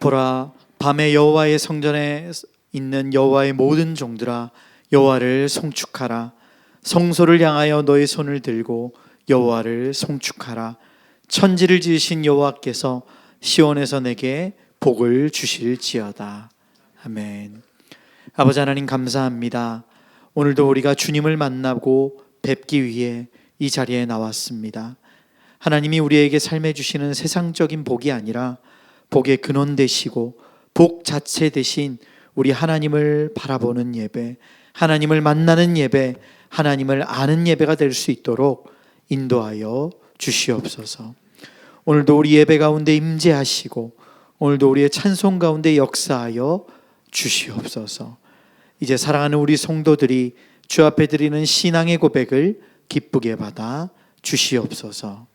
보라, 밤에 여호와의 성전에 있는 여호와의 모든 종들아, 여호와를 송축하라. 성소를 향하여 너의 손을 들고 여호와를 송축하라. 천지를 지으신 여호와께서 시온에서 내게 복을 주실지어다. 아멘. 아버지 하나님, 감사합니다. 오늘도 우리가 주님을 만나고 뵙기 위해 이 자리에 나왔습니다. 하나님이 우리에게 삶에 주시는 세상적인 복이 아니라 복의 근원 되시고 복 자체 되신 우리 하나님을 바라보는 예배, 하나님을 만나는 예배, 하나님을 아는 예배가 될 수 있도록 인도하여 주시옵소서. 오늘도 우리 예배 가운데 임재하시고 오늘도 우리의 찬송 가운데 역사하여 주시옵소서. 이제 사랑하는 우리 성도들이 주 앞에 드리는 신앙의 고백을 기쁘게 받아 주시옵소서.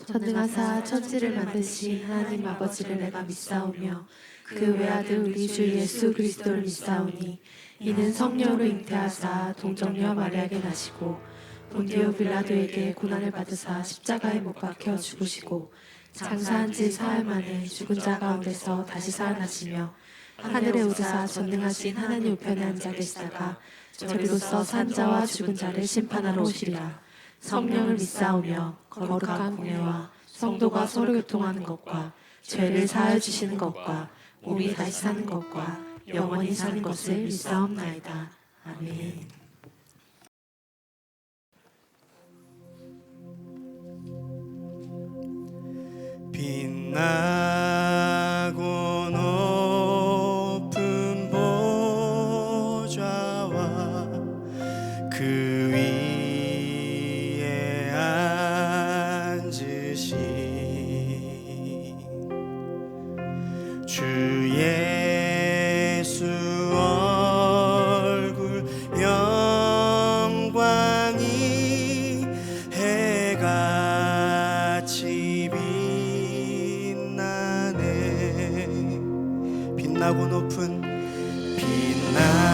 전능하사 천지를 만드신 하나님 아버지를 내가 믿사오며 그 외아들 우리 주 예수 그리스도를 믿사오니 이는 성령으로 잉태하사 동정녀 마리아에게 나시고 본디오 빌라도에게 고난을 받으사 십자가에 못 박혀 죽으시고 장사한 지 사흘 만에 죽은 자 가운데서 다시 살아나시며 하늘에 오르사 전능하신 하나님 우편에 앉아 계시다가 저리로서 산 자와 죽은 자를 심판하러 오시리라. 성령을 믿사오며 거룩한 공예와 성도가 서로 교통하는 것과 죄를 사하여 주시는 것과 몸이 다시 사는 것과 영원히 사는 것을 믿사옵나이다. 아멘. 빛나고 높은 보좌와 그 위에 앉으신 주 예수 얼굴 영광이 해같이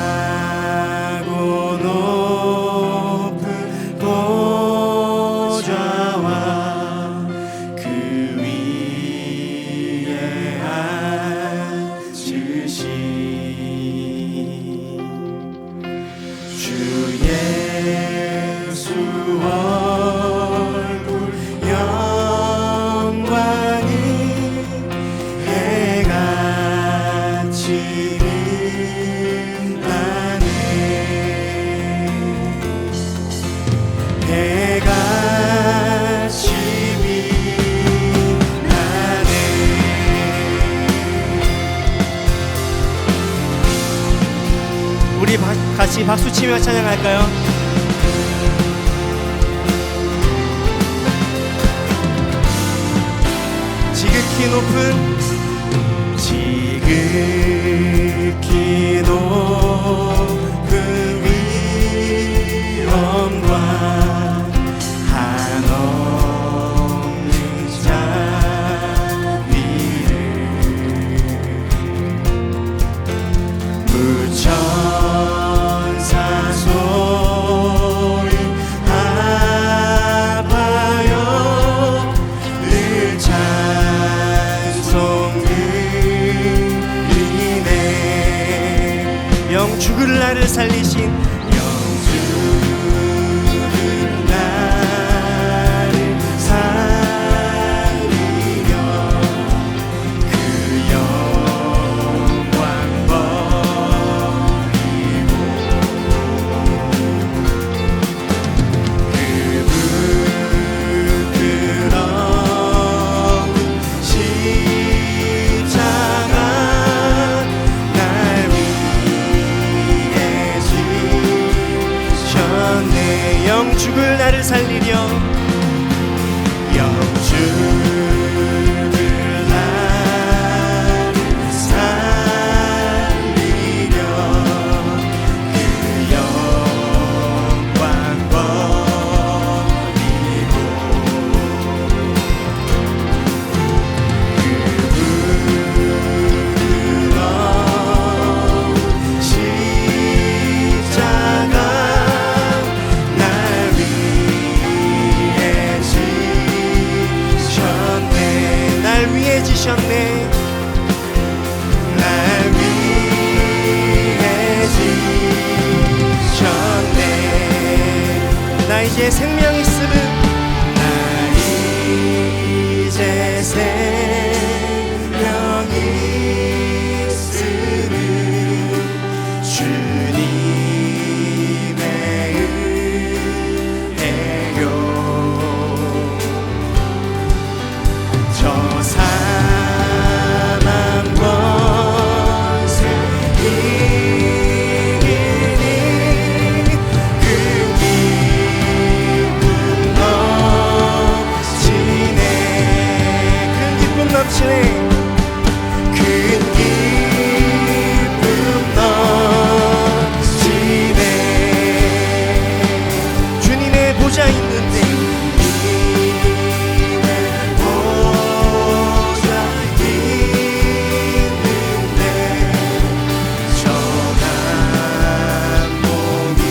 빛나고 높은 보좌와 그 위에 앉으신 주 예수 얼굴 영광이 우리 같이 박수치며 찬양할까요? 지극히 높은 위엄과 한없는 자비를 무천사 소리 합하여 늘 찬송 드리네. 영 죽을 나를 살리신 영 죽을 나를 살리며 그 영광 버리고 그 부끄러운 십자가 날 위해 주신 이제 생명이 쓰는 나 이제 생명이 쓰는 주님의 은혜요 저 사망 권세 이기니 그 기쁨 넘치네 큰 기쁨 넘치네 큰 기쁨 넘치네 주님의 보좌 있는데 주님의 보좌 있는데 저 감동이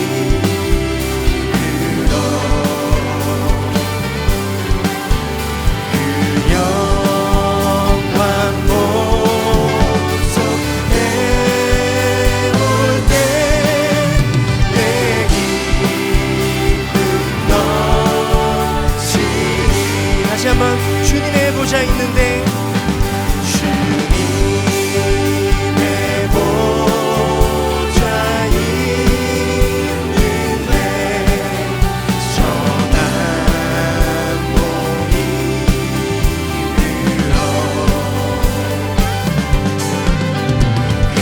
들어 그 영광 목소 내올 때 내 기쁨 넘치니 다시 한번 주님의 보좌 있는데 주님의 보좌 있는데 저 감동이 들어 그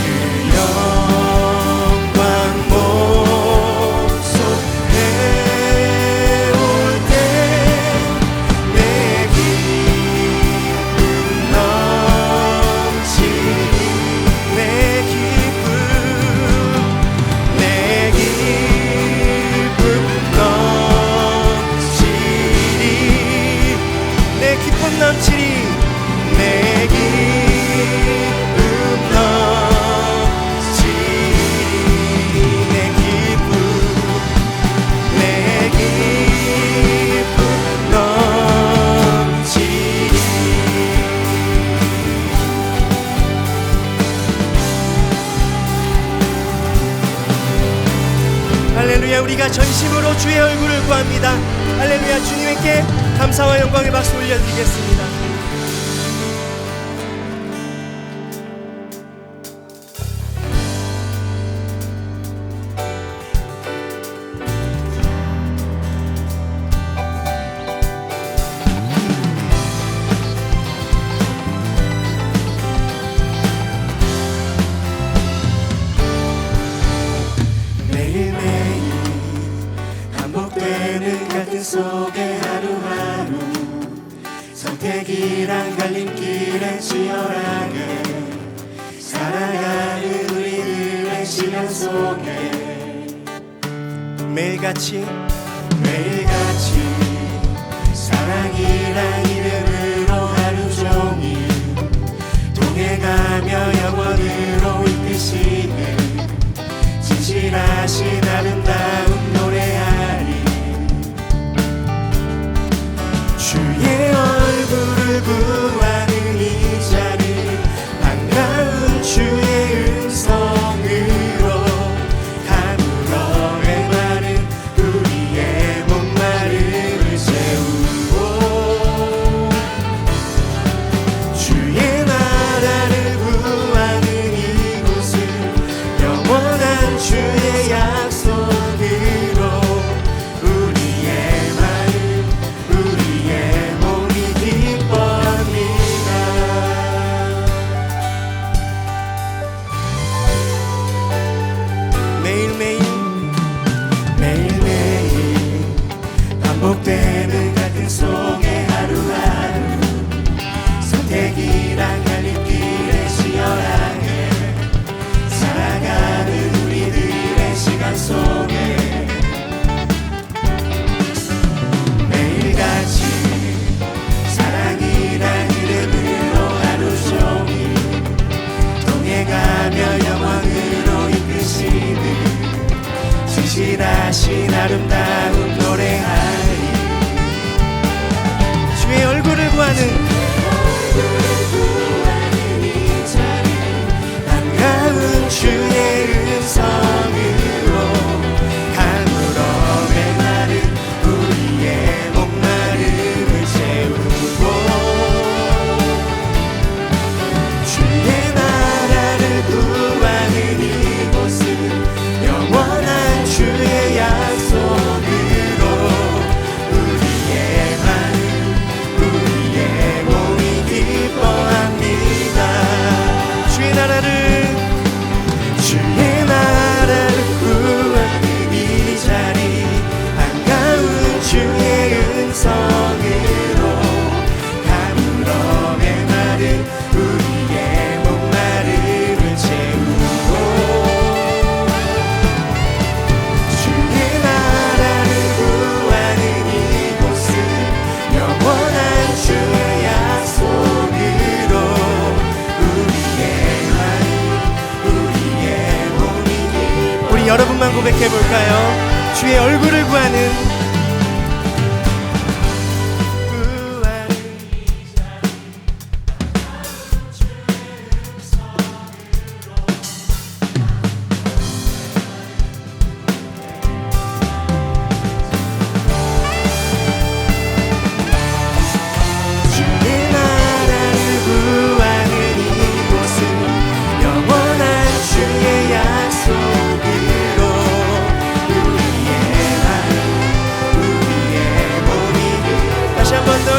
영광 목소 내올 때 내 기쁨 넘치니 내 기쁨 넘치니 내 기쁨 넘치니 내 기쁨 넘치니 내 기쁨 넘치니 할렐루야 우리가 전심으로 주의 얼굴을 구합니다. 할렐루야 주님께 감사와 영광의 박수 올려드리겠습니다. 매일매일 반복되는 갈등 속에 하루하루 선택이란 갈림길에 치열하게 살아가는 우리들의 시간 속에 매일같이 사랑이란 이름으로 하루 종일 동행하며 영원으로 이끄시는 진실하신 아름다운 노래하리 주의 얼굴을 구하는 이 자리 반가운 주의 음성으로 가물어 메마른 우리의 목마름을 채우고 주의 나라를 구하는 이곳은 영원한 주의 약속으로 우리의 마음 우리의 몸이 기뻐합니다. 매일매일 반복되는 갈등 속에 하루하루 선택이란 갈림길에 치열하게 살아가는 우리들의 시간 속에 매일같이 사랑이란 이름으로 하루 종일 동행하며 영원으로 이끄시는 진실하신 아름다운 노래하리 주의 얼굴을 구하는 이 자리 반가운 주의 음성으로 가물어 메마른 우리 여러분만 고백해 볼까요? 주의 얼굴을 구하는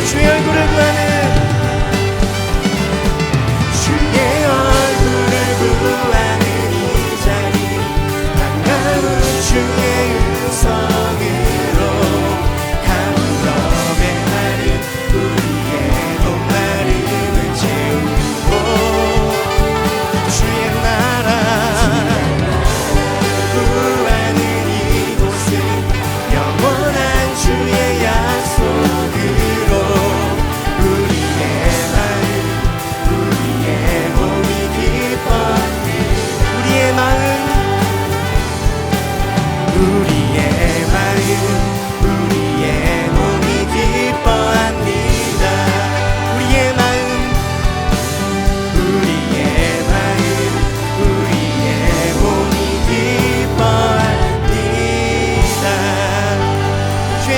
주의 얼굴을 구하는 주의 얼굴을 구하는 이 자리 반가운 주의 음성으로 가물어 메마른 우리의 목마름을 채우고 주의 나라 구하는 이곳은 영원한 주의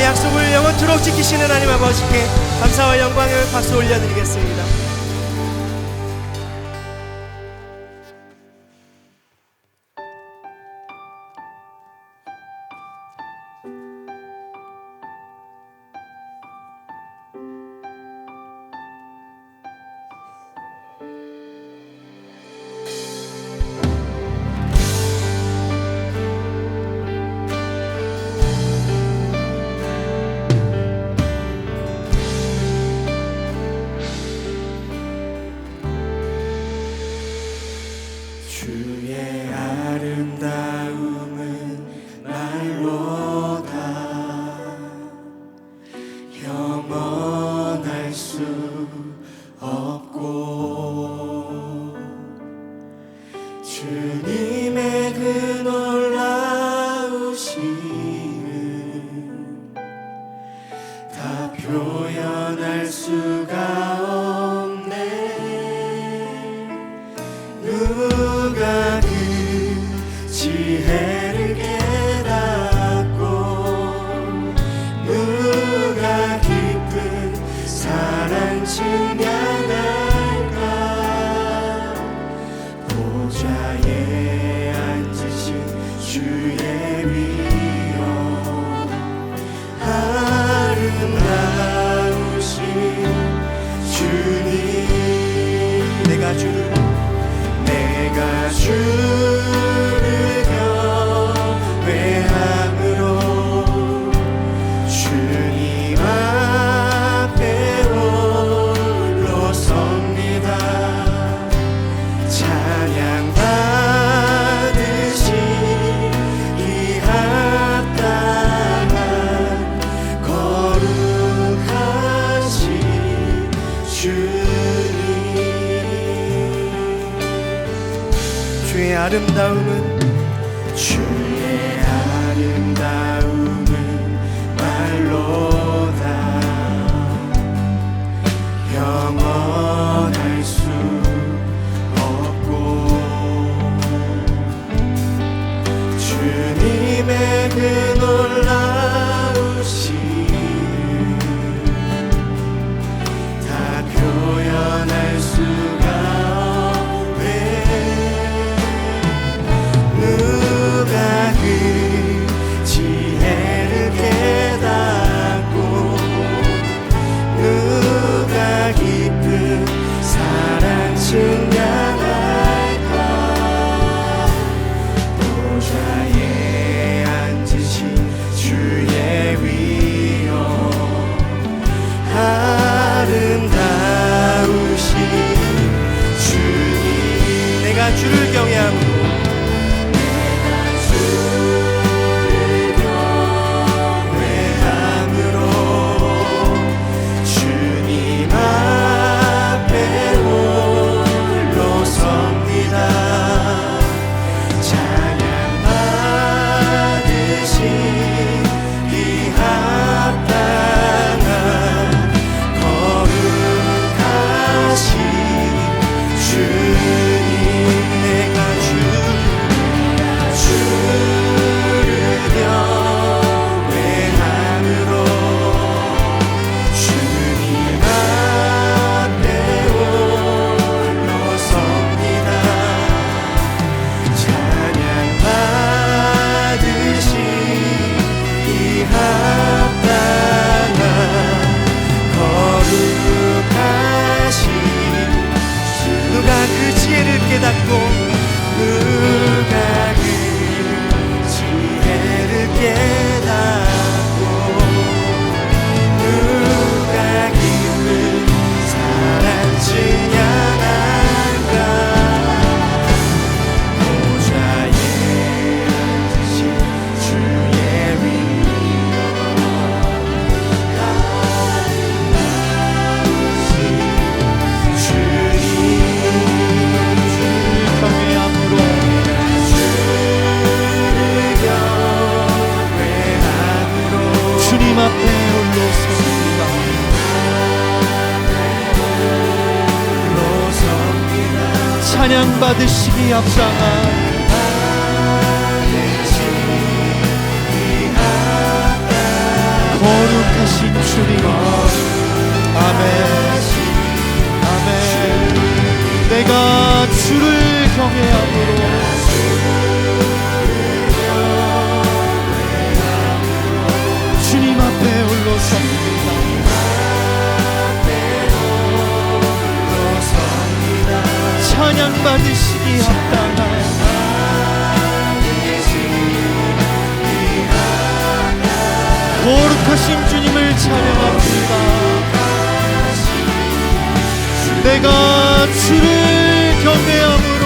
약속으로 영원토록 지키시는 하나님 아버지께 감사와 영광을 박수 올려드리겠습니다. 주의 아름다움은 말로다 영원할 수 없고 주님의 그 놀라우심은 다 표현할 수가 없네. 누가 그 지혜를 깨닫고 누가 깊은 사랑 증명할까. 보좌에 앉으신 주의 위엄 아름다우신 주님 내가 주를 경외함으로 주님 앞에 홀로 섭니다. 찬양 받으시 이 합당한 거룩하신 주님. 주의 아름다움은 말로다 영원할 수 없고 주님의 그 놀라우심 다 표현할 수가 누가 그 지혜를 깨닫고 누가 깊은 사랑 증명할까. 보좌에 앉으신 주의 위엄 아름다우신 주님 내가 주를 경외함으로 찬양 그 지혜를 깨닫고 누가 그 지혜를 깨닫고 누가 깊은 사랑 증량한가 보좌에 앉으신 주의 위엄 주님 앞에 홀로 섭니다. 찬양 받으시기 합당한 거룩하신 주님. 아멘. 아멘. 내가 주를 경외함으로 주님 앞에 홀로 섭니다. 찬양 받으시기 합당한 거룩하신 주님을 찬양합니다. 내가 주를 경외함으로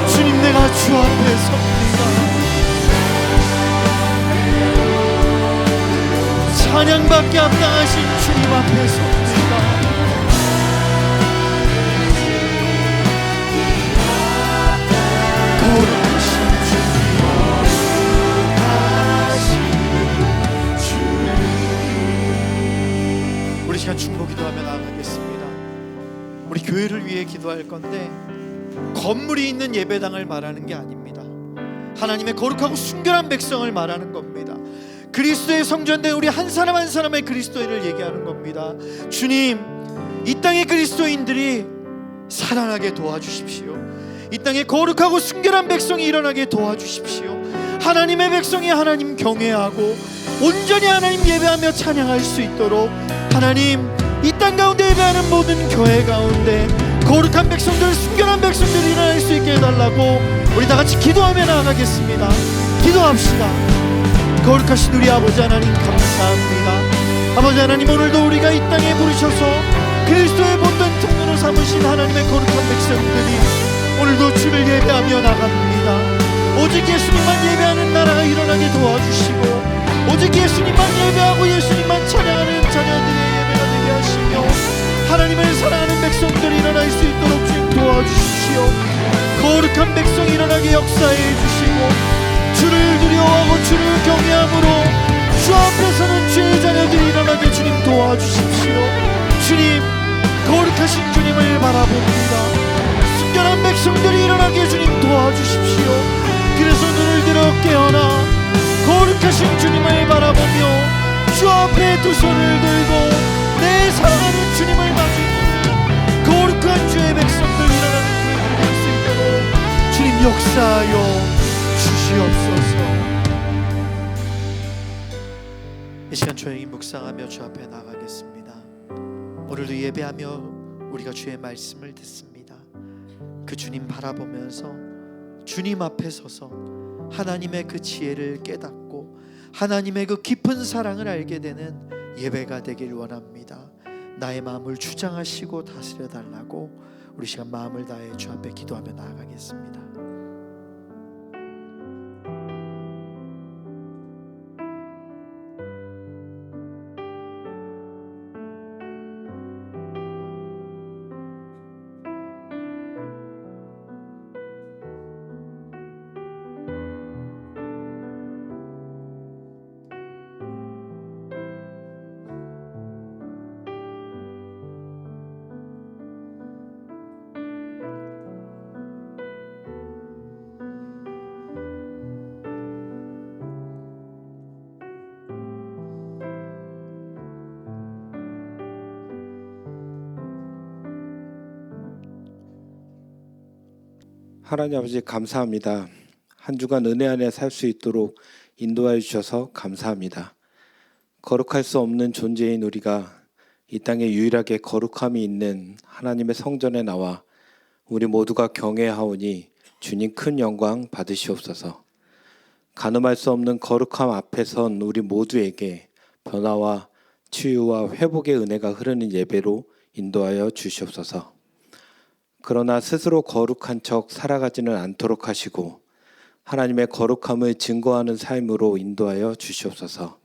주님, 내가 주 앞에 섭니다. 찬양받기 합당하신 주님 앞에 섭니다. 거룩하신 주님. 우리 시간 중보 기도하며 나아가겠습니다. 우리 교회를 위해 기도할 건데 건물이 있는 예배당을 말하는 게 아닙니다. 하나님의 거룩하고 순결한 백성을 말하는 겁니다. 그리스도의 성전된 우리 한 사람 한 사람의 그리스도인을 얘기하는 겁니다. 주님, 이 땅의 그리스도인들이 살아나게 도와주십시오. 이 땅에 거룩하고 순결한 백성이 일어나게 도와주십시오. 하나님의 백성이 하나님 경외하고 온전히 하나님 예배하며 찬양할 수 있도록 하나님, 이 땅 가운데 예배하는 모든 교회 가운데 거룩한 백성들, 순결한 백성들이 일어날 수 있게 해달라고 우리 다 같이 기도하며 나아가겠습니다. 기도합시다. 거룩하신 우리 아버지 하나님, 감사합니다. 아버지 하나님, 오늘도 우리가 이 땅에 부르셔서 그리스도의 본된 통로로 삼으신 하나님의 거룩한 백성들이 오늘도 주를 예배하며 나갑니다. 오직 예수님만 예배하는 나라가 일어나게 도와주시고 오직 예수님만 예배하고 예수님만 찬양하는 자녀들의 예배가 되게 하시며 하나님을 사랑하는 백성들이 일어날 수 있도록 주님 도와주십시오. 거룩한 백성이 일어나게 역사해 주시고 주를 두려워하고 주를 경외함으로 주 앞에서는 주의 자녀들이 일어나게 주님 도와주십시오. 주님, 거룩하신 주님을 바라봅니다. 순결한 백성들이 일어나게 주님 도와주십시오. 그래서 눈을 들어 깨어나 거룩하신 주님을 바라보며 주 앞에 두 손을 들고 내 사랑하는 주님을 마주보는 거룩한 주의 백성들 일어나는 교회가 될 수 있도록 주님 역사하여 주시옵소서. 이 시간 조용히 묵상하며 주 앞에 나가겠습니다. 오늘도 예배하며 우리가 주의 말씀을 듣습니다. 그 주님 바라보면서 주님 앞에 서서 하나님의 그 지혜를 깨닫고 하나님의 그 깊은 사랑을 알게 되는 예배가 되길 원합니다. 나의 마음을 주장하시고 다스려 달라고 우리 시간 마음을 다해 주 앞에 기도하며 나아가겠습니다. 하나님 아버지, 감사합니다. 한 주간 은혜 안에 살 수 있도록 인도하여 주셔서 감사합니다. 거룩할 수 없는 존재인 우리가 이 땅에 유일하게 거룩함이 있는 하나님의 성전에 나와 우리 모두가 경외하오니 주님 큰 영광 받으시옵소서. 가늠할 수 없는 거룩함 앞에 선 우리 모두에게 변화와 치유와 회복의 은혜가 흐르는 예배로 인도하여 주시옵소서. 그러나 스스로 거룩한 척 살아가지는 않도록 하시고 하나님의 거룩함을 증거하는 삶으로 인도하여 주시옵소서.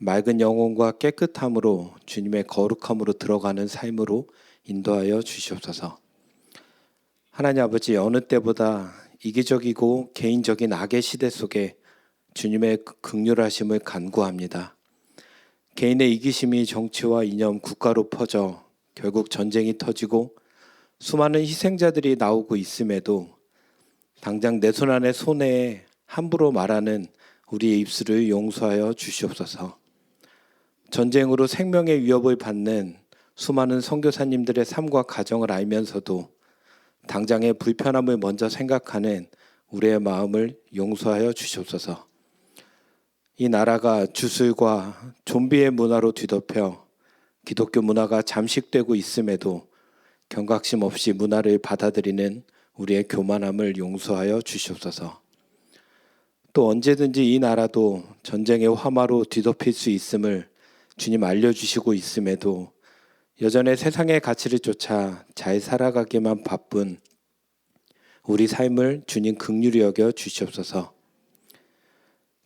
맑은 영혼과 깨끗함으로 주님의 거룩함으로 들어가는 삶으로 인도하여 주시옵소서. 하나님 아버지, 어느 때보다 이기적이고 개인적인 악의 시대 속에 주님의 긍휼하심을 간구합니다. 개인의 이기심이 정치와 이념, 국가로 퍼져 결국 전쟁이 터지고 수많은 희생자들이 나오고 있음에도 당장 내 손 안에 손해에 함부로 말하는 우리의 입술을 용서하여 주시옵소서. 전쟁으로 생명의 위협을 받는 수많은 선교사님들의 삶과 가정을 알면서도 당장의 불편함을 먼저 생각하는 우리의 마음을 용서하여 주시옵소서. 이 나라가 주술과 좀비의 문화로 뒤덮여 기독교 문화가 잠식되고 있음에도 경각심 없이 문화를 받아들이는 우리의 교만함을 용서하여 주시옵소서. 또 언제든지 이 나라도 전쟁의 화마로 뒤덮일 수 있음을 주님 알려주시고 있음에도 여전히 세상의 가치를 쫓아 잘 살아가기만 바쁜 우리 삶을 주님 긍휼히 여겨 주시옵소서.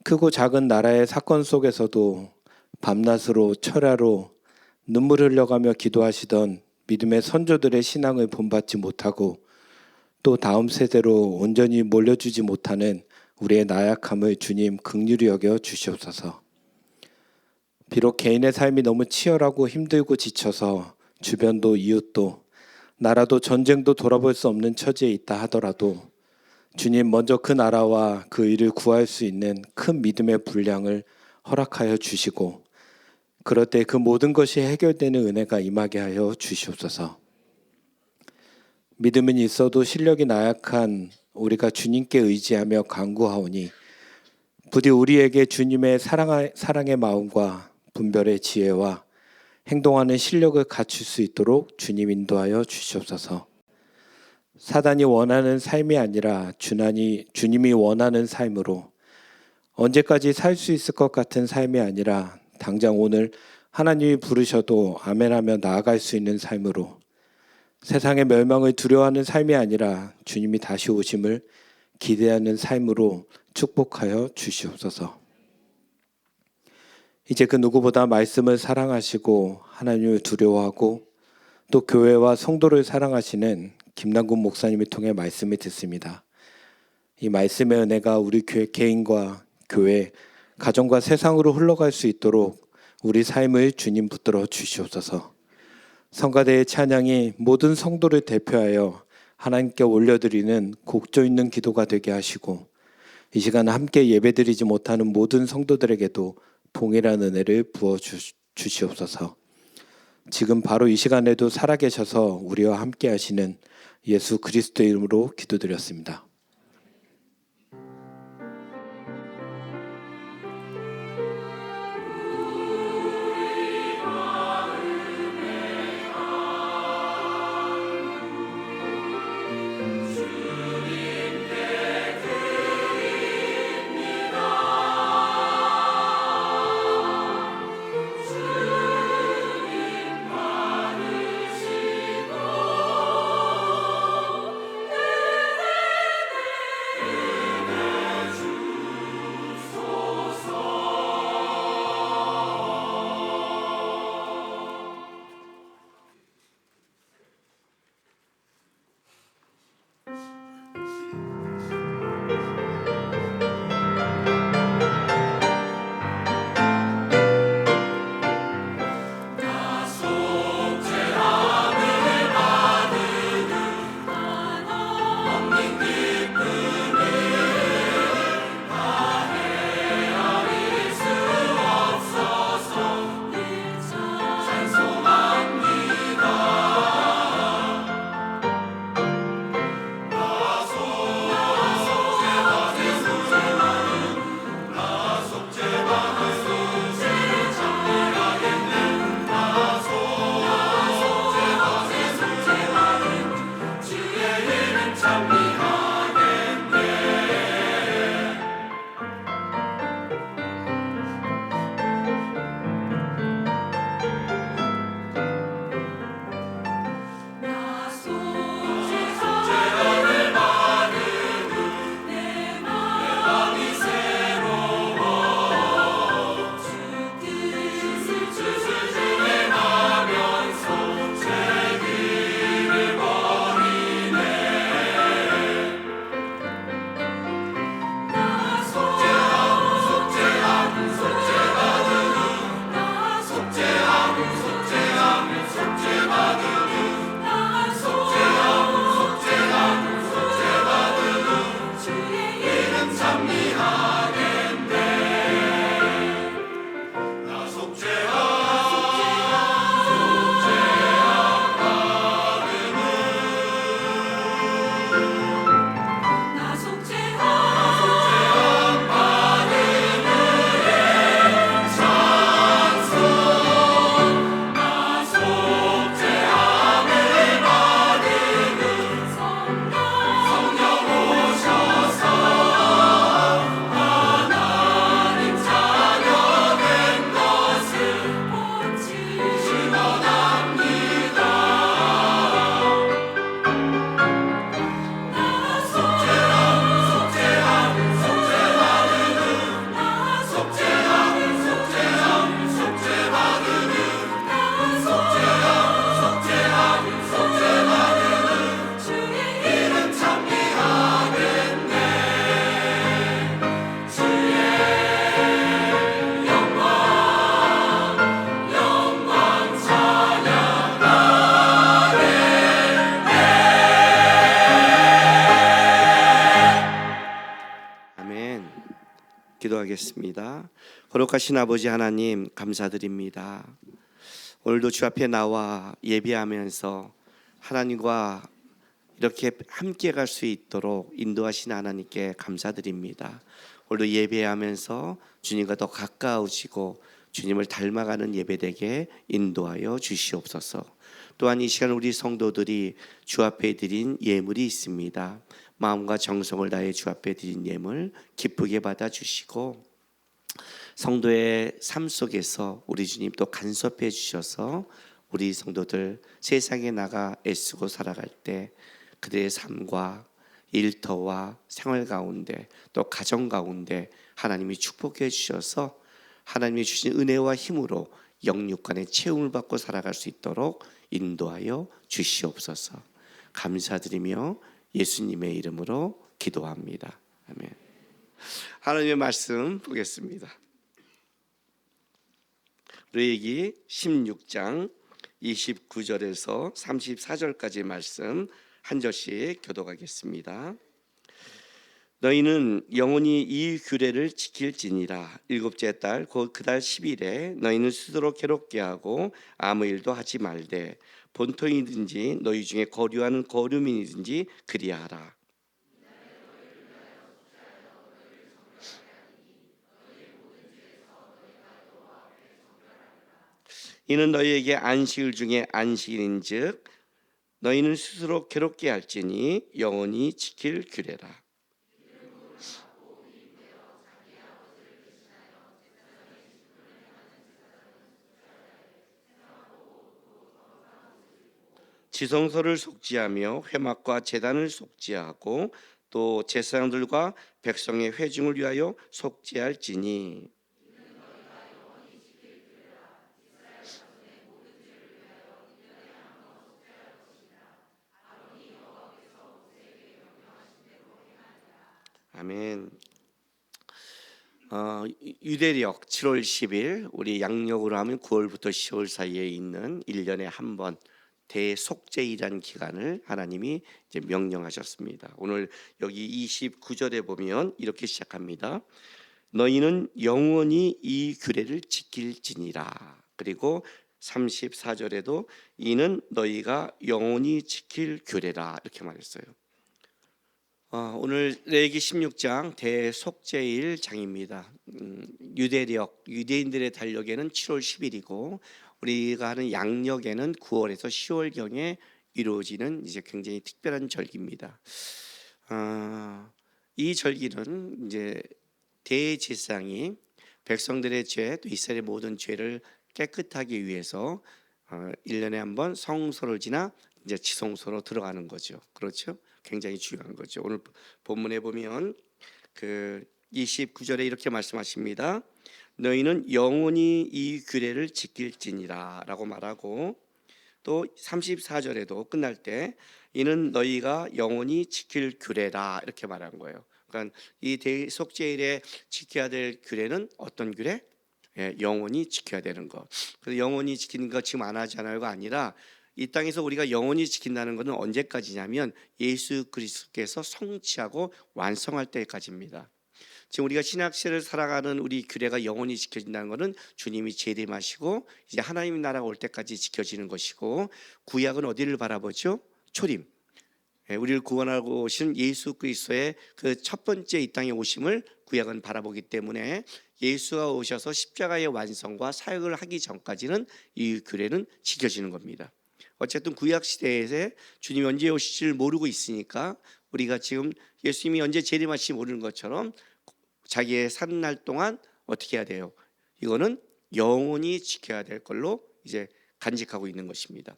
크고 작은 나라의 사건 속에서도 밤낮으로 철야로 눈물 흘려가며 기도하시던 믿음의 선조들의 신앙을 본받지 못하고 또 다음 세대로 온전히 몰려주지 못하는 우리의 나약함을 주님 긍휼히 여겨 주시옵소서. 비록 개인의 삶이 너무 치열하고 힘들고 지쳐서 주변도 이웃도 나라도 전쟁도 돌아볼 수 없는 처지에 있다 하더라도 주님 먼저 그 나라와 그 일을 구할 수 있는 큰 믿음의 분량을 허락하여 주시고 그럴 때 그 모든 것이 해결되는 은혜가 임하게 하여 주시옵소서. 믿음은 있어도 실력이 나약한 우리가 주님께 의지하며 간구하오니 부디 우리에게 주님의 사랑의 마음과 분별의 지혜와 행동하는 실력을 갖출 수 있도록 주님 인도하여 주시옵소서. 사단이 원하는 삶이 아니라 주님이 원하는 삶으로 언제까지 살 수 있을 것 같은 삶이 아니라 당장 오늘 하나님이 부르셔도 아멘하며 나아갈 수 있는 삶으로 세상의 멸망을 두려워하는 삶이 아니라 주님이 다시 오심을 기대하는 삶으로 축복하여 주시옵소서. 이제 그 누구보다 말씀을 사랑하시고 하나님을 두려워하고 또 교회와 성도를 사랑하시는 김남군 목사님을 통해 말씀을 듣습니다. 이 말씀의 은혜가 우리 교회 개인과 교회, 가정과 세상으로 흘러갈 수 있도록 우리 삶을 주님 붙들어 주시옵소서. 성가대의 찬양이 모든 성도를 대표하여 하나님께 올려드리는 곡조 있는 기도가 되게 하시고 이 시간 함께 예배드리지 못하는 모든 성도들에게도 동일한 은혜를 부어 주시옵소서. 지금 바로 이 시간에도 살아계셔서 우리와 함께 하시는 예수 그리스도의 이름으로 기도드렸습니다. 기도하겠습니다. 거룩하신 아버지 하나님 감사드립니다. 오늘도 주 앞에 나와 예배하면서 하나님과 이렇게 함께 갈 수 있도록 인도하신 하나님께 감사드립니다. 오늘도 예배하면서 주님과 더 가까워지고 주님을 닮아가는 예배되게 인도하여 주시옵소서. 또한 이 시간 우리 성도들이 주 앞에 드린 예물이 있습니다. 마음과 정성을 다해 주 앞에 드린 예물 기쁘게 받아주시고 성도의 삶 속에서 우리 주님 또 간섭해 주셔서 우리 성도들 세상에 나가 애쓰고 살아갈 때 그들의 삶과 일터와 생활 가운데 또 가정 가운데 하나님이 축복해 주셔서 하나님이 주신 은혜와 힘으로 영육간의 채움을 받고 살아갈 수 있도록 인도하여 주시옵소서. 감사드리며 예수님의 이름으로 기도합니다. 아멘. 하나님의 말씀 보겠습니다. 레위기 16장 29절에서 34절까지 말씀 한 절씩 교독하겠습니다. 너희는 영원히 이 규례를 지킬지니라. 일곱째 달 곧 그 달 10일에 너희는 스스로 괴롭게 하고 아무 일도 하지 말되 본토이든지 너희 중에 거류하는 거류민이든지 그리하라. 이는 너희에게 안식일 중에 안식일인즉 너희는 스스로 괴롭게 할지니 영원히 지킬 규례라. 지성소를 속죄하며 회막과 제단을 속죄하고 또 제사장들과 백성의 회중을 위하여 속죄할지니 아멘. 유대력 7월 10일 우리 양력으로 하면 9월부터 10월 사이에 있는 1년에 한 번 대속죄일이라는 기간을 하나님이 이제 명령하셨습니다. 오늘 여기 29절에 보면 이렇게 시작합니다. 너희는 영원히 이 규례를 지킬지니라. 그리고 34절에도 이는 너희가 영원히 지킬 규례라 이렇게 말했어요. 오늘 레위기 16장 대속죄일 장입니다. 유대력, 유대인들의 달력에는 7월 10일이고 우리가 하는 양력에는 9월에서 10월경에 이루어지는 이제 굉장히 특별한 절기입니다. 이 절기는 이제 대제사장이 백성들의 죄, 또 이스라엘의 모든 죄를 깨끗하기 위해서 1년에 한 번 성소를 지나 이제 지성소로 들어가는 거죠. 그렇죠? 굉장히 중요한 거죠. 오늘 본문에 보면 그 29절에 이렇게 말씀하십니다. 너희는 영원히 이 규례를 지킬지니라 라고 말하고 또 34절에도 끝날 때 이는 너희가 영원히 지킬 규례라 이렇게 말한 거예요. 그러니까 이 대속죄일에 지켜야 될 규례는 어떤 규례? 영원히 지켜야 되는 거. 그래서 영원히 지키는 거 지금 안 하잖아요가 아니라 이 땅에서 우리가 영원히 지킨다는 것은 언제까지냐면 예수 그리스도께서 성취하고 완성할 때까지입니다. 지금 우리가 신약시대를 살아가는 우리 규례가 영원히 지켜진다는 것은 주님이 재림하시고 이제 하나님의 나라가 올 때까지 지켜지는 것이고 구약은 어디를 바라보죠? 초림. 우리를 구원하고 오신 예수 그리스도의 그 첫 번째 이 땅에 오심을 구약은 바라보기 때문에 예수가 오셔서 십자가의 완성과 사역을 하기 전까지는 이 규례는 지켜지는 겁니다. 어쨌든 구약 시대에 주님이 언제 오실지를 모르고 있으니까 우리가 지금 예수님이 언제 재림하실지 모르는 것처럼 자기의 사는 날 동안 어떻게 해야 돼요? 이거는 영원히 지켜야 될 걸로 이제 간직하고 있는 것입니다.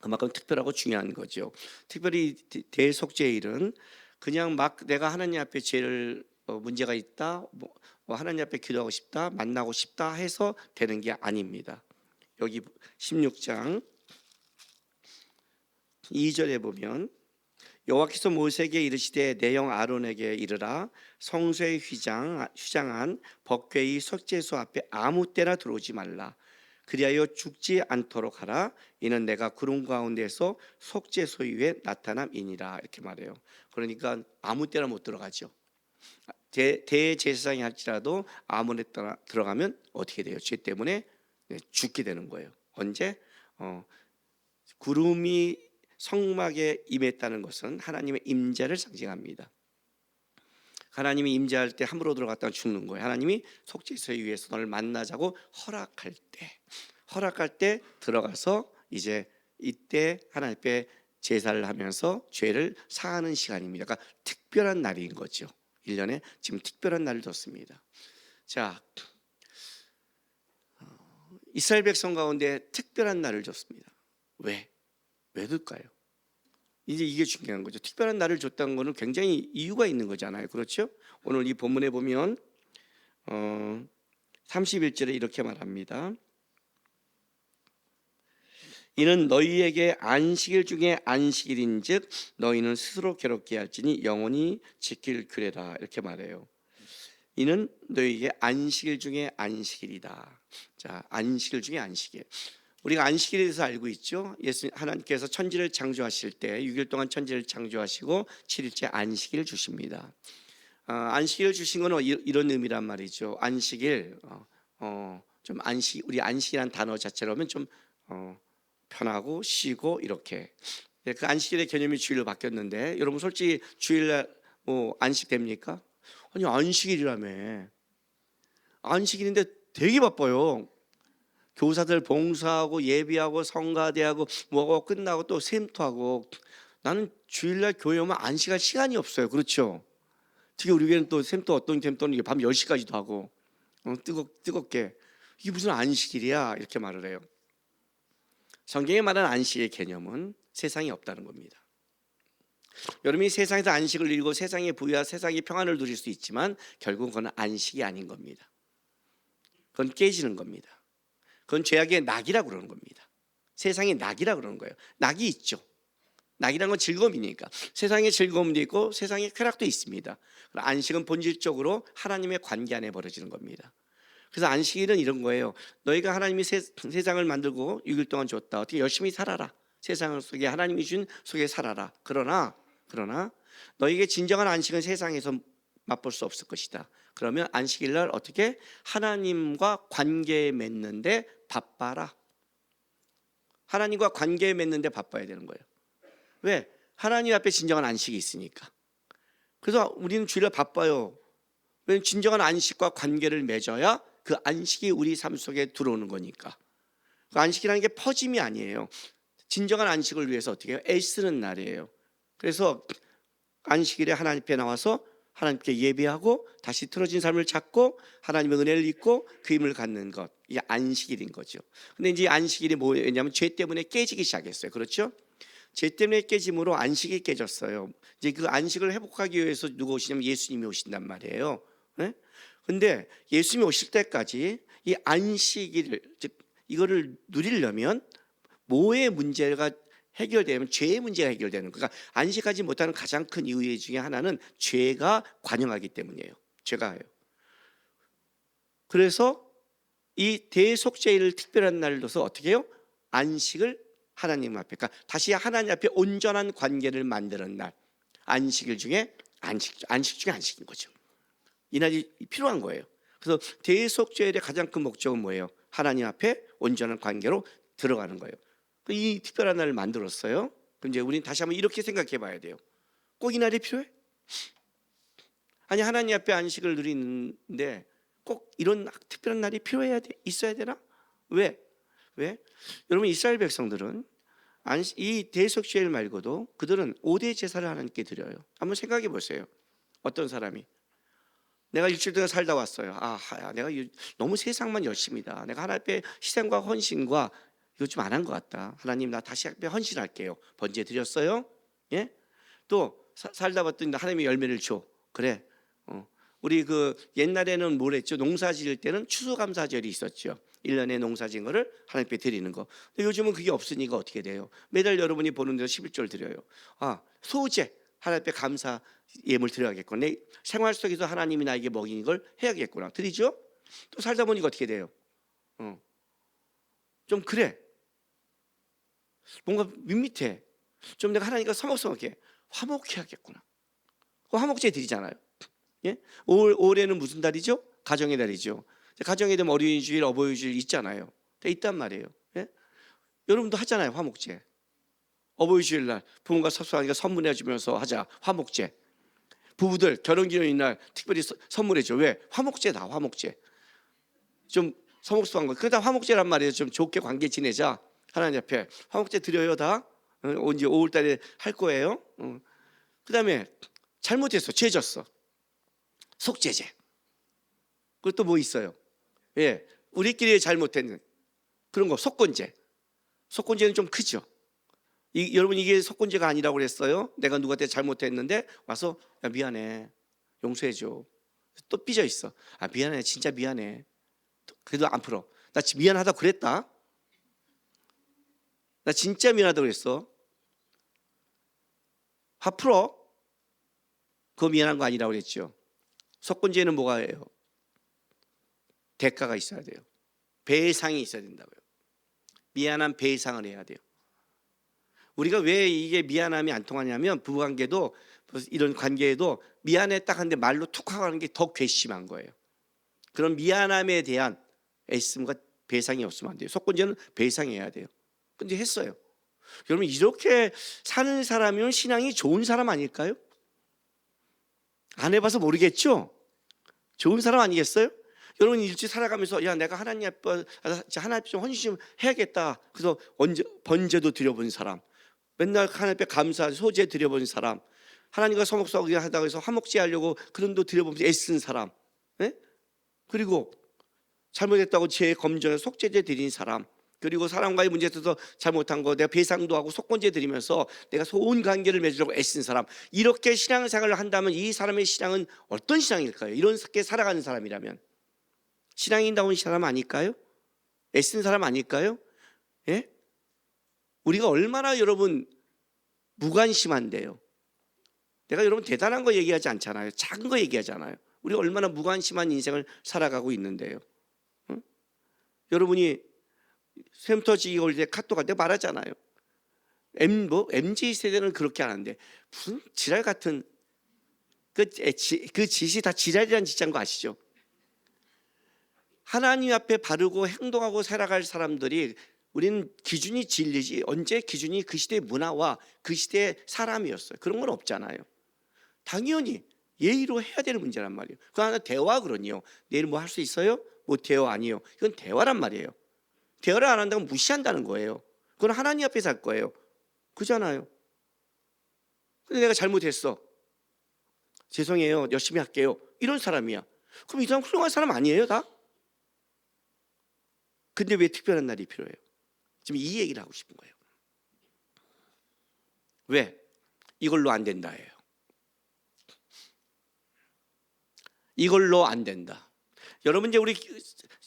그만큼 특별하고 중요한 거죠. 특별히 대속죄일은 그냥 막 내가 하나님 앞에 죄를 문제가 있다, 뭐 하나님 앞에 기도하고 싶다, 만나고 싶다 해서 되는 게 아닙니다. 여기 16장 2절에 보면 여호와께서 모세에게 이르시되 내 형 아론에게 이르라 성소에 휘장한 법궤의 속죄소 앞에 아무 때나 들어오지 말라 그리하여 죽지 않도록 하라 이는 내가 구름 가운데서 속죄소 위에 나타남이니라 이렇게 말해요. 그러니까 아무 때나 못 들어가죠. 대제사장이 할지라도 아몬에 들어가면 어떻게 돼요? 죄 때문에 죽게 되는 거예요. 언제? 구름이 성막에 임했다는 것은 하나님의 임재를 상징합니다. 하나님이 임재할 때 함부로 들어갔다가 죽는 거예요. 하나님이 속죄소에 위해서 너를 만나자고 허락할 때 들어가서 이제 이때 하나님 앞에 제사를 하면서 죄를 사하는 시간입니다. 그러니까 특별한 날인 거죠. 1년에 지금 특별한 날을 뒀습니다. 자, 이스라엘 백성 가운데 특별한 날을 줬습니다. 왜 둘까요? 이제 이게 중요한 거죠. 특별한 날을 줬다는 것은 굉장히 이유가 있는 거잖아요. 그렇죠? 오늘 이 본문에 보면 31절에 이렇게 말합니다. 이는 너희에게 안식일 중에 안식일인즉 너희는 스스로 괴롭게 할지니 영원히 지킬 규례라, 이렇게 말해요. 이는 너희에게 안식일 중에 안식일이다. 자, 안식일 중에 안식일. 우리가 안식일에 대해서 알고 있죠. 하나님께서 천지를 창조하실 때 6일 동안 천지를 창조하시고 7일째 안식일을 주십니다. 안식일을 주신 건 이런 의미란 말이죠. 안식일, 좀 우리 안식이라는 단어 자체로 하면 좀 편하고 쉬고 이렇게. 그 안식일의 개념이 주일로 바뀌었는데 여러분 솔직히 주일날 뭐 안식 됩니까? 아니 안식일이라며. 안식일인데 되게 바빠요. 교사들 봉사하고 예비하고 성가대하고 뭐하고 끝나고 또 샘토하고. 나는 주일날 교회 오면 안식할 시간이 없어요. 그렇죠? 특히 우리 교회는 또 샘토, 어떤 샘토는 밤 10시까지도 하고 뜨겁게. 이게 무슨 안식일이야 이렇게 말을 해요. 성경에 말하는 안식의 개념은 세상에 없다는 겁니다. 여러분이 세상에서 안식을 누리고 세상의 부유와 세상의 평안을 누릴 수 있지만 결국은 그건 안식이 아닌 겁니다. 그건 깨지는 겁니다. 그건 죄악의 낙이라고 그러는 겁니다. 세상의 낙이라고 그러는 거예요. 낙이 있죠. 낙이란 건 즐거움이니까. 세상에 즐거움도 있고 세상에 쾌락도 있습니다. 안식은 본질적으로 하나님의 관계 안에 벌어지는 겁니다. 그래서 안식일은 이런 거예요. 너희가 하나님이 세상을 만들고 6일 동안 줬다. 어떻게 열심히 살아라. 세상 속에 하나님이 준 속에 살아라. 그러나 너희에게 진정한 안식은 세상에서 맛볼 수 없을 것이다. 그러면 안식일 날 어떻게? 하나님과 관계 맺는데 바빠라. 하나님과 관계 맺는데 바빠야 되는 거예요. 왜? 하나님 앞에 진정한 안식이 있으니까. 그래서 우리는 주일날 바빠요. 왜냐하면 진정한 안식과 관계를 맺어야 그 안식이 우리 삶 속에 들어오는 거니까. 그 안식이라는 게 퍼짐이 아니에요. 진정한 안식을 위해서 어떻게 해요? 애쓰는 날이에요. 그래서 안식일에 하나님 앞에 나와서 하나님께 예배하고 다시 틀어진 삶을 찾고 하나님의 은혜를 입고 그 힘을 갖는 것, 이게 안식일인 거죠. 근데 이제 안식일이 뭐냐면 죄 때문에 깨지기 시작했어요. 그렇죠? 죄 때문에 깨짐으로 안식이 깨졌어요. 이제 그 안식을 회복하기 위해서 누가 오시냐면 예수님이 오신단 말이에요. 네? 근데 예수님이 오실 때까지 이 안식일을, 즉 이거를 누리려면 뭐의 문제가 해결되면 죄의 문제가 해결되는 거예요. 그러니까 안식하지 못하는 가장 큰 이유 중에 하나는 죄가 관영하기 때문이에요. 죄가 해요. 그래서 이 대속죄일을 특별한 날을 둬서 어떻게 해요? 안식을 하나님 앞에, 그러니까 다시 하나님 앞에 온전한 관계를 만드는 날. 안식일 중에 안식 중에 안식인 거죠. 이 날이 필요한 거예요. 그래서 대속죄일의 가장 큰 목적은 뭐예요? 하나님 앞에 온전한 관계로 들어가는 거예요. 이 특별한 날을 만들었어요. 그럼 이제 우리는 다시 한번 이렇게 생각해 봐야 돼요. 꼭 이 날이 필요해? 아니 하나님 앞에 안식을 누리는데 꼭 이런 특별한 날이 있어야 되나? 왜? 여러분 이스라엘 백성들은 이 대속죄일 말고도 그들은 5대 제사를 하나님께 드려요. 한번 생각해 보세요. 어떤 사람이 내가 일주일 동안 살다 왔어요. 내가 너무 세상만 열심이다. 내가 하나님 앞에 희생과 헌신과 이거 좀 안 한 것 같다. 하나님 나 다시 앞에 헌신할게요. 번제 드렸어요? 예? 또 살다 봤더니 하나님이 열매를 줘. 그래. 우리 그 옛날에는 뭘 했죠? 농사 지을 때는 추수감사절이 있었죠. 1년에 농사 지은 거를 하나님께 드리는 거. 근데 요즘은 그게 없으니까 어떻게 돼요? 매달 여러분이 보는 대로 11조를 드려요. 소제 하나님 앞에 감사 예물 드려야겠구나. 내 생활 속에서 하나님이 나에게 먹인 걸 해야겠구나. 드리죠? 또 살다 보니까 어떻게 돼요? 좀 그래. 뭔가 밋밋해. 좀 내가 하나님과 서먹서먹해. 화목해야겠구나. 그 화목제 드리잖아요. 예? 올해는 무슨 달이죠? 가정의 달이죠. 가정의 달 어린이주일, 어버이주일 있잖아요. 다 있단 말이에요. 예? 여러분도 하잖아요. 화목제. 어버이주일 날 부모가 섭섭하니까 선물해 주면서 하자. 화목제. 부부들 결혼기념일 날 특별히 선물해 줘. 왜? 화목제다. 화목제. 좀 서먹서한 거. 그러다 화목제란 말이에요. 좀 좋게 관계 지내자. 하나님 앞에 화목제 드려요 다. 언제 5월 달에 할 거예요. 그다음에 잘못했어. 죄졌어. 속죄제. 그리고 또 뭐 있어요? 예, 우리끼리 잘못했는 그런 거 속건제. 속건제는 좀 크죠. 여러분 이게 속건제가 아니라고 그랬어요. 내가 누구한테 잘못했는데 와서 야, 미안해, 용서해줘. 또 삐져 있어. 아 미안해, 진짜 미안해. 그래도 안 풀어. 나 미안하다 그랬다. 나 진짜 미안하다 그랬어. 화 풀어. 그거 미안한 거 아니라고 그랬죠. 속건제는 뭐가 해요? 대가가 있어야 돼요. 배상이 있어야 된다고요. 미안한 배상을 해야 돼요. 우리가 왜 이게 미안함이 안 통하냐면 부부관계도 이런 관계에도 미안해 딱 하는데 말로 툭 하고 하는 게 더 괘씸한 거예요. 그런 미안함에 대한 애씀과 배상이 없으면 안 돼요. 속건제는 배상해야 돼요. 근데 했어요. 여러분 이렇게 사는 사람이면 신앙이 좋은 사람 아닐까요? 안 해봐서 모르겠죠? 좋은 사람 아니겠어요? 여러분 일주일 살아가면서 야 내가 하나님 앞에 좀 헌신 좀 해야겠다. 그래서 번제도 드려본 사람, 맨날 하나님 앞에 감사 소제 드려본 사람, 하나님과 서먹서먹 하다가 해서 화목제 하려고 그런 도 드려보면서 애쓴 사람, 네? 그리고 잘못했다고 죄 검전에 속죄제 드린 사람, 그리고 사람과의 문제에 있어서 잘못한 거 내가 배상도 하고 속건제 드리면서 내가 좋은 관계를 맺으려고 애쓴 사람, 이렇게 신앙생활을 한다면 이 사람의 신앙은 어떤 신앙일까요? 이렇게 살아가는 사람이라면 신앙인다운 사람 아닐까요? 애쓴 사람 아닐까요? 예? 우리가 얼마나 여러분 무관심한데요. 내가 여러분 대단한 거 얘기하지 않잖아요. 작은 거 얘기하잖아요. 우리가 얼마나 무관심한 인생을 살아가고 있는데요. 응? 여러분이 샘터지기 올 때 카톡 할 때 말하잖아요. MZ 세대는 그렇게 안 하는데 무슨 지랄 같은 그 짓이 다 지랄이라는 짓인 거 아시죠? 하나님 앞에 바르고 행동하고 살아갈 사람들이 우리는 기준이 진리지 언제 기준이 그 시대의 문화와 그 시대의 사람이었어요. 그런 건 없잖아요. 당연히 예의로 해야 되는 문제란 말이에요. 그거 하나 대화 그러니요. 내일 뭐 할 수 있어요? 못해요. 아니요. 이건 대화란 말이에요. 대화를 안 한다면 무시한다는 거예요. 그건 하나님 앞에서 할 거예요. 그잖아요. 근데 내가 잘못했어. 죄송해요. 열심히 할게요. 이런 사람이야. 그럼 이 사람 훌륭한 사람 아니에요 다? 근데 왜 특별한 날이 필요해요? 지금 이 얘기를 하고 싶은 거예요. 왜? 이걸로 안 된다예요. 이걸로 안 된다. 여러분 이제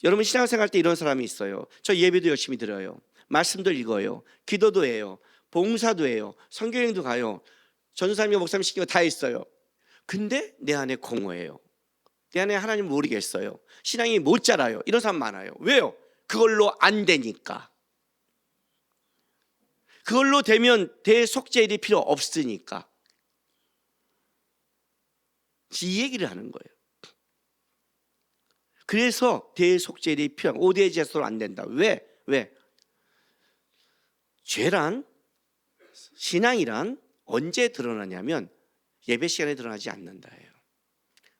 여러분 신앙생활 때 이런 사람이 있어요. 저 예배도 열심히 드려요. 말씀도 읽어요. 기도도 해요. 봉사도 해요. 성교행도 가요. 전도사님과 목사님 시키고 다 했어요. 근데 내 안에 공허해요. 내 안에 하나님 모르겠어요. 신앙이 못 자라요. 이런 사람 많아요. 왜요? 그걸로 안 되니까. 그걸로 되면 대속죄일이 필요 없으니까. 이 얘기를 하는 거예요. 그래서 대속죄일이 필요한 5대 제사로 안 된다. 왜? 죄란 신앙이란 언제 드러나냐면 예배 시간에 드러나지 않는다예요.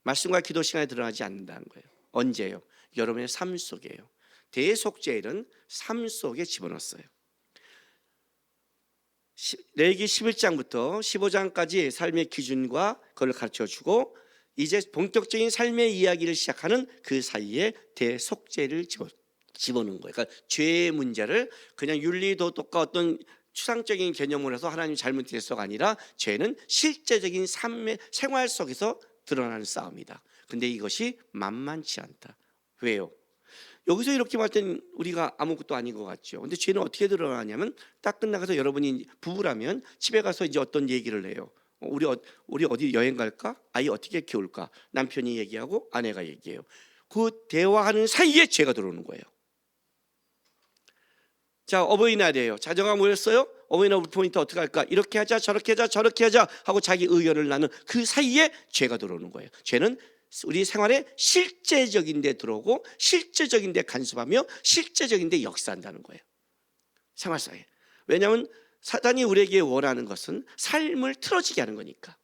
말씀과 기도 시간에 드러나지 않는다는 거예요. 언제요? 여러분의 삶 속에요. 대속죄일은 삶 속에 집어넣었어요. 레위기 11장부터 15장까지 삶의 기준과 그걸 가르쳐주고 이제 본격적인 삶의 이야기를 시작하는 그 사이에 대속죄를 집어넣은 거예요. 그러니까 죄의 문제를 그냥 윤리도덕과 어떤 추상적인 개념으로 해서 하나님 잘못했어가 아니라 죄는 실제적인 삶의 생활 속에서 드러나는 싸움이다. 근데 이것이 만만치 않다. 왜요? 여기서 이렇게 말 때는 우리가 아무것도 아닌 것 같죠. 근데 죄는 어떻게 드러나냐면 딱 끝나가서 여러분이 부부라면 집에 가서 이제 어떤 얘기를 해요. 우리 어디 여행 갈까? 아이 어떻게 키울까? 남편이 얘기하고 아내가 얘기해요. 그 대화하는 사이에 죄가 들어오는 거예요. 자, 어버이날이에요. 자녀가 모였어요. 어머니나 우리 부모님도 어떻게 할까? 이렇게 하자, 저렇게 하자, 저렇게 하자 하고 자기 의견을 나누는 그 사이에 죄가 들어오는 거예요. 죄는 우리 생활에 실제적인 데 들어오고 실제적인 데 간섭하며 실제적인 데 역사한다는 거예요. 생활 사이에. 왜냐하면 사단이 우리에게 원하는 것은 삶을 틀어지게 하는 거니까.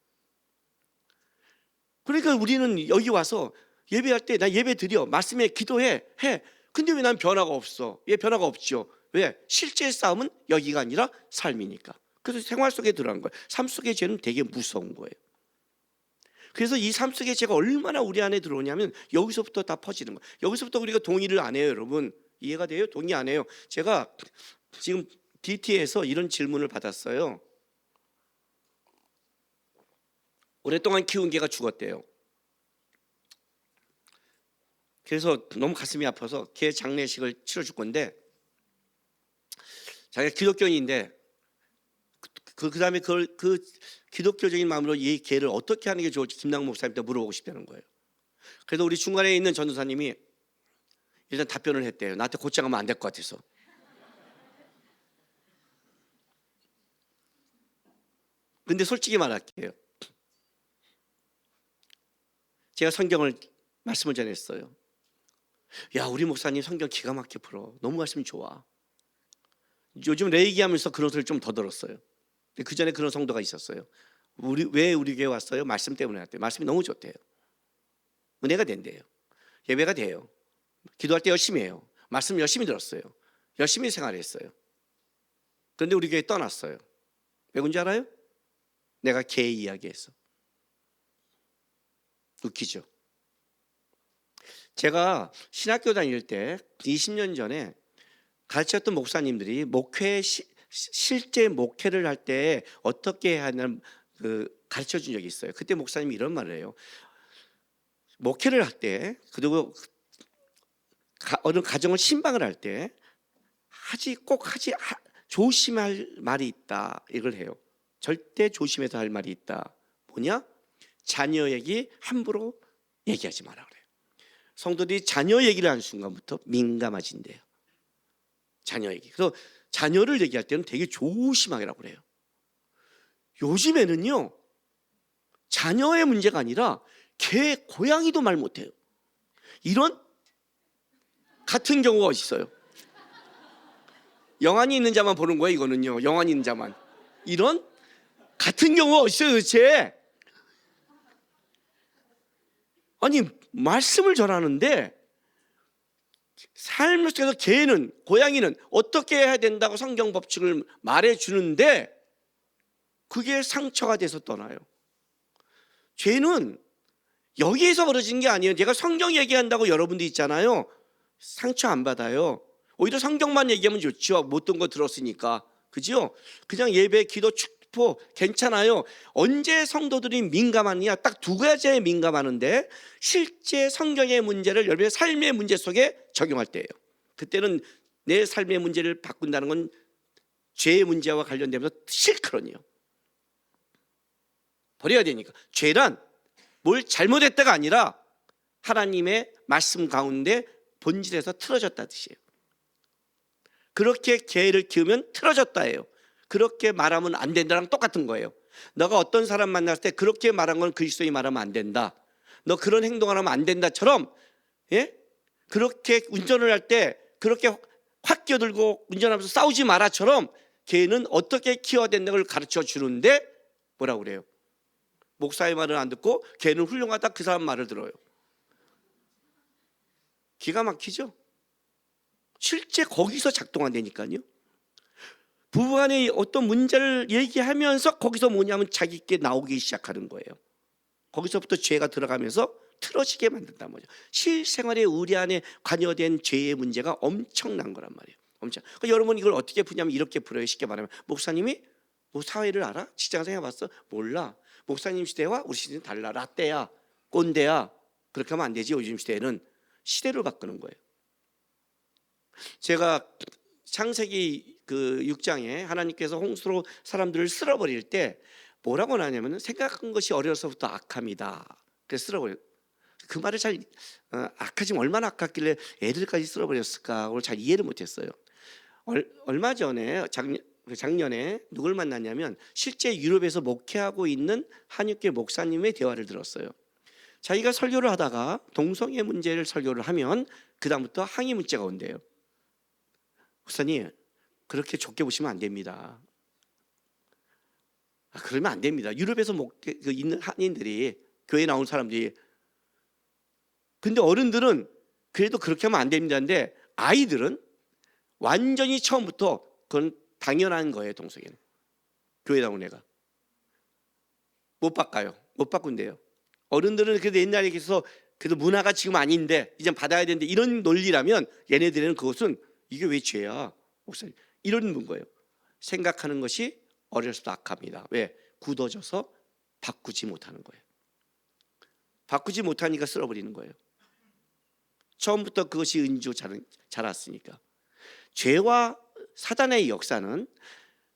그러니까 우리는 여기 와서 예배할 때 나 예배 드려, 말씀에 기도해, 해. 근데 왜 난 변화가 없어? 왜 변화가 없죠? 왜? 실제 싸움은 여기가 아니라 삶이니까. 그래서 생활 속에 들어간 거예요. 삶 속의 죄는 되게 무서운 거예요. 그래서 이 삶 속의 죄가 얼마나 우리 안에 들어오냐면 여기서부터 다 퍼지는 거예요. 여기서부터 우리가 동의를 안 해요, 여러분. 이해가 돼요? 동의 안 해요. 제가 지금 DT에서 이런 질문을 받았어요. 오랫동안 키운 개가 죽었대요. 그래서 너무 가슴이 아파서 개 장례식을 치러줄 건데, 자기가 기독교인인데 그다음에 그 기독교적인 마음으로 이 개를 어떻게 하는 게 좋을지 김남 목사님한테 물어보고 싶다는 거예요. 그래서 우리 중간에 있는 전도사님이 일단 답변을 했대요. 나한테 곧장하면 안 될 것 같아서. 근데 솔직히 말할게요. 제가 성경을 말씀을 전했어요. 야, 우리 목사님 성경 기가 막히게 풀어. 너무 말씀이 좋아. 요즘 레이기하면서 그런 소리를 좀 더 들었어요. 그 전에 그런 성도가 있었어요. 왜 우리 교회 왔어요? 말씀 때문에 왔대요. 말씀이 너무 좋대요. 은혜가 된대요. 예배가 돼요. 기도할 때 열심히 해요. 말씀 열심히 들었어요. 열심히 생활했어요. 그런데 우리 교회 떠났어요. 왜 그런지 알아요? 내가 개 이야기해서. 웃기죠? 제가 신학교 다닐 때 20년 전에 가르쳤던 목사님들이 실제 목회를 할 때 어떻게 해야 하는 가르쳐 준 적이 있어요. 그때 목사님이 이런 말을 해요. 목회를 할 때, 그리고 어느 가정을 신방을 할 때 조심할 말이 있다. 이걸 해요. 절대 조심해서 할 말이 있다. 뭐냐? 자녀 얘기 함부로 얘기하지 마라 그래요. 성도들이 자녀 얘기를 하는 순간부터 민감해진대요. 자녀 얘기. 그래서 자녀를 얘기할 때는 되게 조심하라고 그래요. 요즘에는요, 자녀의 문제가 아니라 개, 고양이도 말 못해요. 이런 같은 경우가 있어요. 영안이 있는 자만 보는 거예요. 이거는요, 영안이 있는 자만. 이런 같은 경우가 있어요, 도대체. 아니, 말씀을 전하는데 삶 속에서 개는, 고양이는 어떻게 해야 된다고 성경 법칙을 말해주는데 그게 상처가 돼서 떠나요. 죄는 여기에서 벌어지는 게 아니에요. 제가 성경 얘기한다고 여러분들 있잖아요. 상처 안 받아요. 오히려 성경만 얘기하면 좋죠. 못된 거 들었으니까. 그죠? 그냥 예배, 기도, 축포 괜찮아요. 언제 성도들이 민감하느냐? 딱 두 가지에 민감하는데 실제 성경의 문제를 여러분의 삶의 문제 속에 적용할 때예요. 그때는 내 삶의 문제를 바꾼다는 건 죄의 문제와 관련되면서 실크런이요. 버려야 되니까. 죄란 뭘 잘못했다가 아니라 하나님의 말씀 가운데 본질에서 틀어졌다 뜻이에요. 그렇게 개를 키우면 틀어졌다예요. 그렇게 말하면 안 된다랑 똑같은 거예요. 너가 어떤 사람 만났을 때 그렇게 말한 건 그리스도인이 말하면 안 된다. 너 그런 행동을 하면 안 된다처럼, 예? 그렇게 운전을 할 때 그렇게 확 끼어들고 운전하면서 싸우지 마라처럼 개는 어떻게 키워야 된다는 걸 가르쳐 주는데 뭐라고 그래요? 목사의 말을 안 듣고 개는 훌륭하다 그 사람 말을 들어요. 기가 막히죠? 실제 거기서 작동한다니까요. 부부간에 어떤 문제를 얘기하면서 거기서 뭐냐면 자기께 나오기 시작하는 거예요. 거기서부터 죄가 들어가면서 틀어지게 만든단 말이죠. 실생활에 우리 안에 관여된 죄의 문제가 엄청난 거란 말이에요. 엄청. 그러니까 여러분 이걸 어떻게 푸냐면 이렇게 풀어요. 쉽게 말하면 목사님이 뭐 사회를 알아? 직장생활 해봤어? 몰라. 목사님 시대와 우리 시대는 달라. 라떼야, 꼰대야. 그렇게 하면 안 되지. 요즘 시대에는 시대를 바꾸는 거예요. 제가 창세기 그 6장에 하나님께서 홍수로 사람들을 쓸어버릴 때 뭐라고 하냐면 생각한 것이 어려서부터 악함이다. 그래서 쓸어버려요. 그 말을 잘 악하지만 얼마나 악했길래 애들까지 쓸어버렸을까 그걸 잘 이해를 못했어요. 얼마 전에 작년에 누굴 만났냐면 실제 유럽에서 목회하고 있는 한육교 목사님의 대화를 들었어요. 자기가 설교를 하다가 동성애 문제를 설교를 하면 그 다음부터 항의 문자가 온대요. 목사님, 그렇게 좁게 보시면 안 됩니다. 그러면 안 됩니다. 유럽에서 있는 한인들이, 교회에 나온 사람들이, 근데 어른들은 그래도 그렇게 하면 안 됩니다인데 아이들은 완전히 처음부터 그건 당연한 거예요. 동성애는 교회 나온 애가 못 바꿔요. 못 바꾼대요. 어른들은 그래도 옛날에 계속 그래도 문화가 지금 아닌데 이제 받아야 되는데 이런 논리라면 얘네들은 그것은 이게 왜 죄야? 목사님, 이런 거예요. 생각하는 것이 어려서부터 악합니다. 왜? 굳어져서 바꾸지 못하는 거예요. 바꾸지 못하니까 쓸어버리는 거예요. 처음부터 그것이 은주 자랐으니까. 죄와 사단의 역사는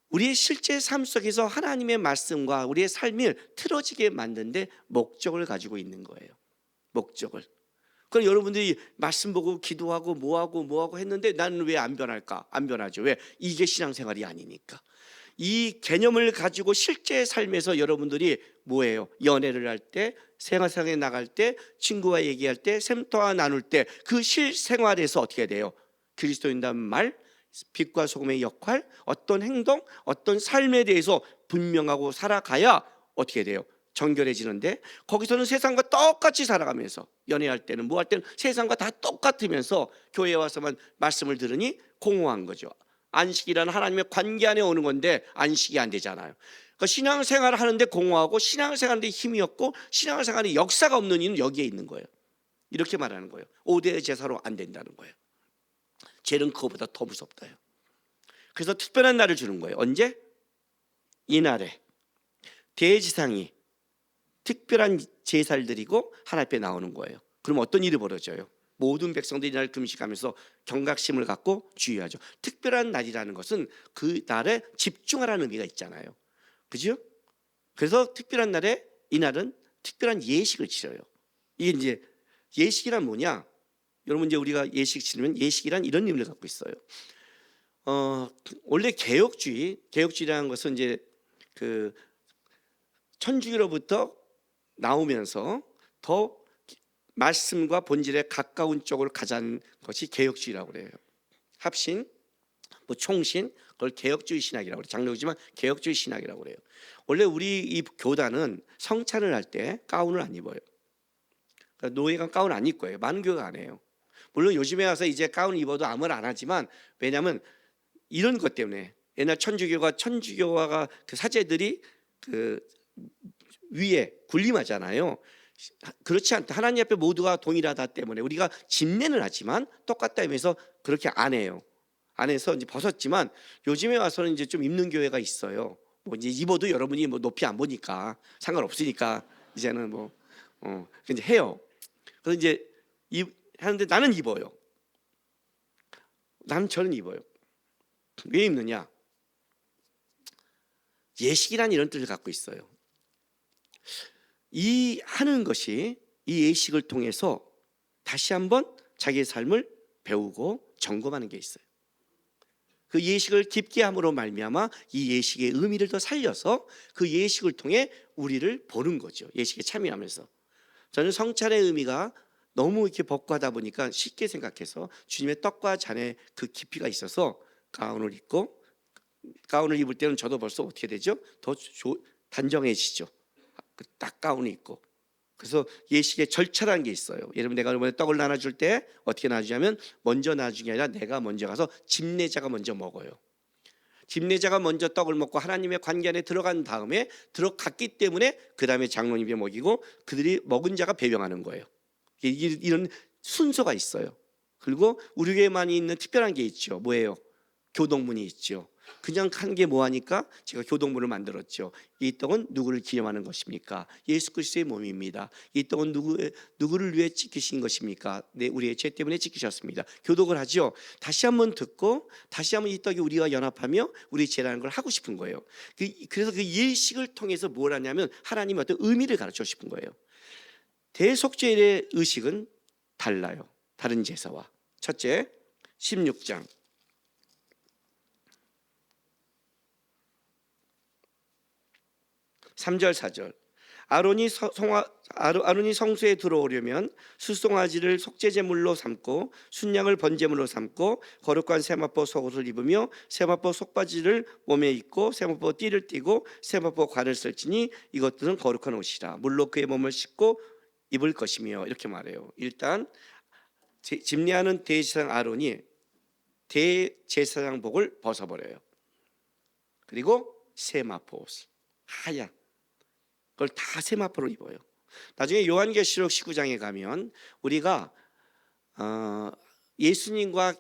우리의 실제 삶 속에서 하나님의 말씀과 우리의 삶을 틀어지게 만드는데 목적을 가지고 있는 거예요. 목적을. 그럼 여러분들이 말씀 보고 기도하고 뭐하고 했는데 나는 왜 안 변할까? 안 변하죠. 왜? 이게 신앙생활이 아니니까. 이 개념을 가지고 실제 삶에서 여러분들이 뭐예요? 연애를 할 때, 생활상에 나갈 때, 친구와 얘기할 때, 샘터와 나눌 때 그 실생활에서 어떻게 돼요? 그리스도인다는 말, 빛과 소금의 역할, 어떤 행동, 어떤 삶에 대해서 분명하고 살아가야 어떻게 돼요? 정결해지는데 거기서는 세상과 똑같이 살아가면서 연애할 때는 뭐 할 때는 세상과 다 똑같으면서 교회에 와서만 말씀을 들으니 공허한 거죠. 안식이라는 하나님의 관계 안에 오는 건데 안식이 안 되잖아요. 그러니까 신앙생활을 하는데 공허하고 신앙생활하는데 힘이 없고 신앙생활에 역사가 없는 이는 여기에 있는 거예요. 이렇게 말하는 거예요. 5대 제사로 안 된다는 거예요. 죄는 그거보다 더 무섭다요. 그래서 특별한 날을 주는 거예요. 언제? 이날에 대제사장이 특별한 제사를 드리고 하나님 앞에 나오는 거예요. 그럼 어떤 일이 벌어져요? 모든 백성들이 이날 금식하면서 경각심을 갖고 주의하죠. 특별한 날이라는 것은 그 날에 집중하라는 의미가 있잖아요. 그죠? 그래서 특별한 날에 이날은 특별한 예식을 치러요. 이게 이제 예식이란 뭐냐? 여러분 이제 우리가 예식 치르면 예식이란 이런 의미를 갖고 있어요. 원래 개혁주의라는 것은 이제 그 천주교로부터 나오면서 더 말씀과 본질에 가까운 쪽으로 가자는 것이 개혁주의라고 그래요. 합신, 뭐 총신, 그걸 개혁주의 신학이라고 그래요. 장로지만 개혁주의 신학이라고 그래요. 원래 우리 이 교단은 성찬을 할 때 가운을 안 입어요. 그러니까 노예가 가운 안 입고 해요. 많은 교회가 안 해요. 물론 요즘에 와서 이제 가운 입어도 아무 말 안 하지만 왜냐하면 이런 것 때문에 옛날 천주교가 그 사제들이 그 위에 군림하잖아요. 그렇지 않다. 하나님 앞에 모두가 동일하다 때문에 우리가 집례는 하지만 똑같다 하면서 그렇게 안 해요. 안 해서 이제 벗었지만 요즘에 와서는 이제 좀 입는 교회가 있어요. 뭐 이제 입어도 여러분이 뭐 높이 안 보니까 상관없으니까 이제는 뭐 이제 해요. 그래서 이제 하는데 나는 입어요. 저는 입어요. 왜 입느냐? 예식이란 이런 뜻을 갖고 있어요. 이 하는 것이 이 예식을 통해서 다시 한번 자기의 삶을 배우고 점검하는 게 있어요. 그 예식을 깊게 함으로 말미암아 이 예식의 의미를 더 살려서 그 예식을 통해 우리를 보는 거죠. 예식에 참여하면서. 저는 성찬의 의미가 너무 이렇게 벅과하다 보니까 쉽게 생각해서 주님의 떡과 잔의 그 깊이가 있어서 가운을 입을 때는 저도 벌써 어떻게 되죠? 더 단정해지죠. 딱 가운을 입고. 그래서 예식에 절차라는 게 있어요. 여러분 내가 이번에 떡을 나눠줄 때 어떻게 나눠주냐면 먼저 나눠주는 게 아니라 내가 먼저 가서 집례자가 먼저 먹어요. 집례자가 먼저 떡을 먹고 하나님의 관계 안에 들어간 다음에 들어갔기 때문에 그 다음에 장로님이 먹이고 그들이 먹은 자가 배병하는 거예요. 이런 순서가 있어요. 그리고 우리 교회만 있는 특별한 게 있죠. 뭐예요? 교동문이 있죠. 그냥 한 게 뭐하니까 제가 교동문을 만들었죠. 이 떡은 누구를 기념하는 것입니까? 예수 그리스도의 몸입니다. 이 떡은 누구를 위해 지키신 것입니까? 네, 우리의 죄 때문에 지키셨습니다. 교독을 하죠. 다시 한번 듣고 다시 한번 이 떡이 우리와 연합하며 우리 죄라는 걸 하고 싶은 거예요. 그래서 그 예식을 통해서 뭘 하냐면 하나님의 어떤 의미를 가르치고 싶은 거예요. 대속죄의 의식은 달라요. 다른 제사와. 첫째, 16장 3절 4절. 아론이 성소에 들어오려면 수송아지를 속죄제물로 삼고 순양을 번제물로 삼고 거룩한 세마포 속옷을 입으며 세마포 속바지를 몸에 입고 세마포 띠를 띠고 세마포 관을 쓸지니 이것들은 거룩한 옷이라. 물로 그의 몸을 씻고 입을 것이며, 이렇게 말해요. 일단 집례하는 대제사장 아론이 대제사장복을 벗어버려요. 그리고 세마포 옷을, 하얀 그걸 다 세마포로 입어요. 나중에 요한계시록 19장에 가면 우리가 예수님과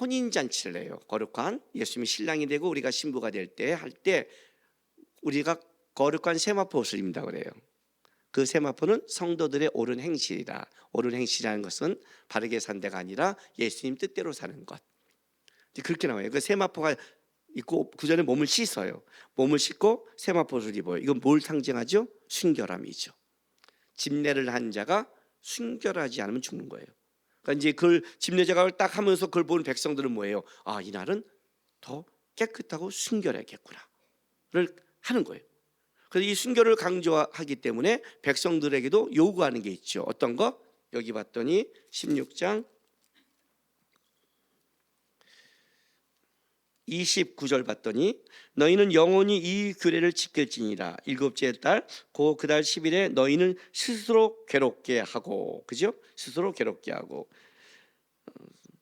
혼인잔치를 해요. 거룩한 예수님이 신랑이 되고 우리가 신부가 될 때 우리가 거룩한 세마포 옷을 입는다 그래요. 그 세마포는 성도들의 옳은 행실이다. 옳은 행실이라는 것은 바르게 산 데가 아니라 예수님 뜻대로 사는 것. 그렇게 나와요. 그 세마포가 입고 그 전에 몸을 씻어요. 몸을 씻고 세마포를 입어요. 이건 뭘 상징하죠? 순결함이죠. 집례를 한 자가 순결하지 않으면 죽는 거예요. 그러니까 이제 그걸 집례 작업을 딱 하면서 그걸 보는 백성들은 뭐예요? 아, 이날은 더 깨끗하고 순결하겠구나를 하는 거예요. 그래서 이 순결을 강조하기 때문에 백성들에게도 요구하는 게 있죠. 어떤 거? 여기 봤더니 16장 29절 봤더니 너희는 영원히 이 규례를 지킬지니라. 일곱째 달 그 달 10일에 너희는 스스로 괴롭게 하고, 그죠? 스스로 괴롭게 하고.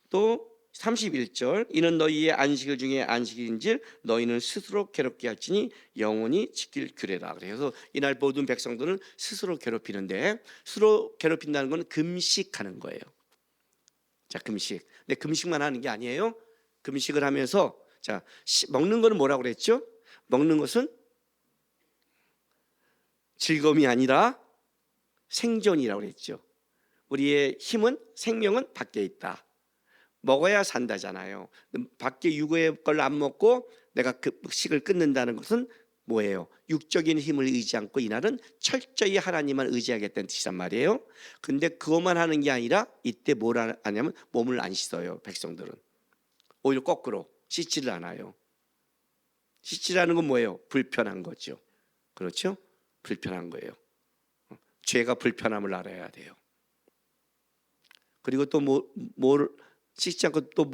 또 31절 이는 너희의 안식일 중에 안식일인즉 너희는 스스로 괴롭게 할지니 영원히 지킬 규례라. 그래서 이날 모든 백성들은 스스로 괴롭히는데, 스스로 괴롭힌다는 건 금식하는 거예요. 자, 금식. 근데 금식만 하는 게 아니에요. 금식을 하면서 자, 먹는 거는 뭐라고 그랬죠? 먹는 것은 즐거움이 아니라 생존이라고 그랬죠. 우리의 힘은, 생명은 밖에 있다. 먹어야 산다잖아요. 밖에 육의 걸 안 먹고 내가 그 식을 끊는다는 것은 뭐예요? 육적인 힘을 의지 않고 이날은 철저히 하나님만 의지하겠다는 뜻이란 말이에요. 근데 그것만 하는 게 아니라 이때 뭘 하냐면 몸을 안 씻어요. 백성들은 오히려 거꾸로 씻지를 않아요. 씻지라는 건 뭐예요? 불편한 거죠. 그렇죠? 불편한 거예요. 죄가 불편함을 알아야 돼요. 그리고 또 뭘 씻지 않고 또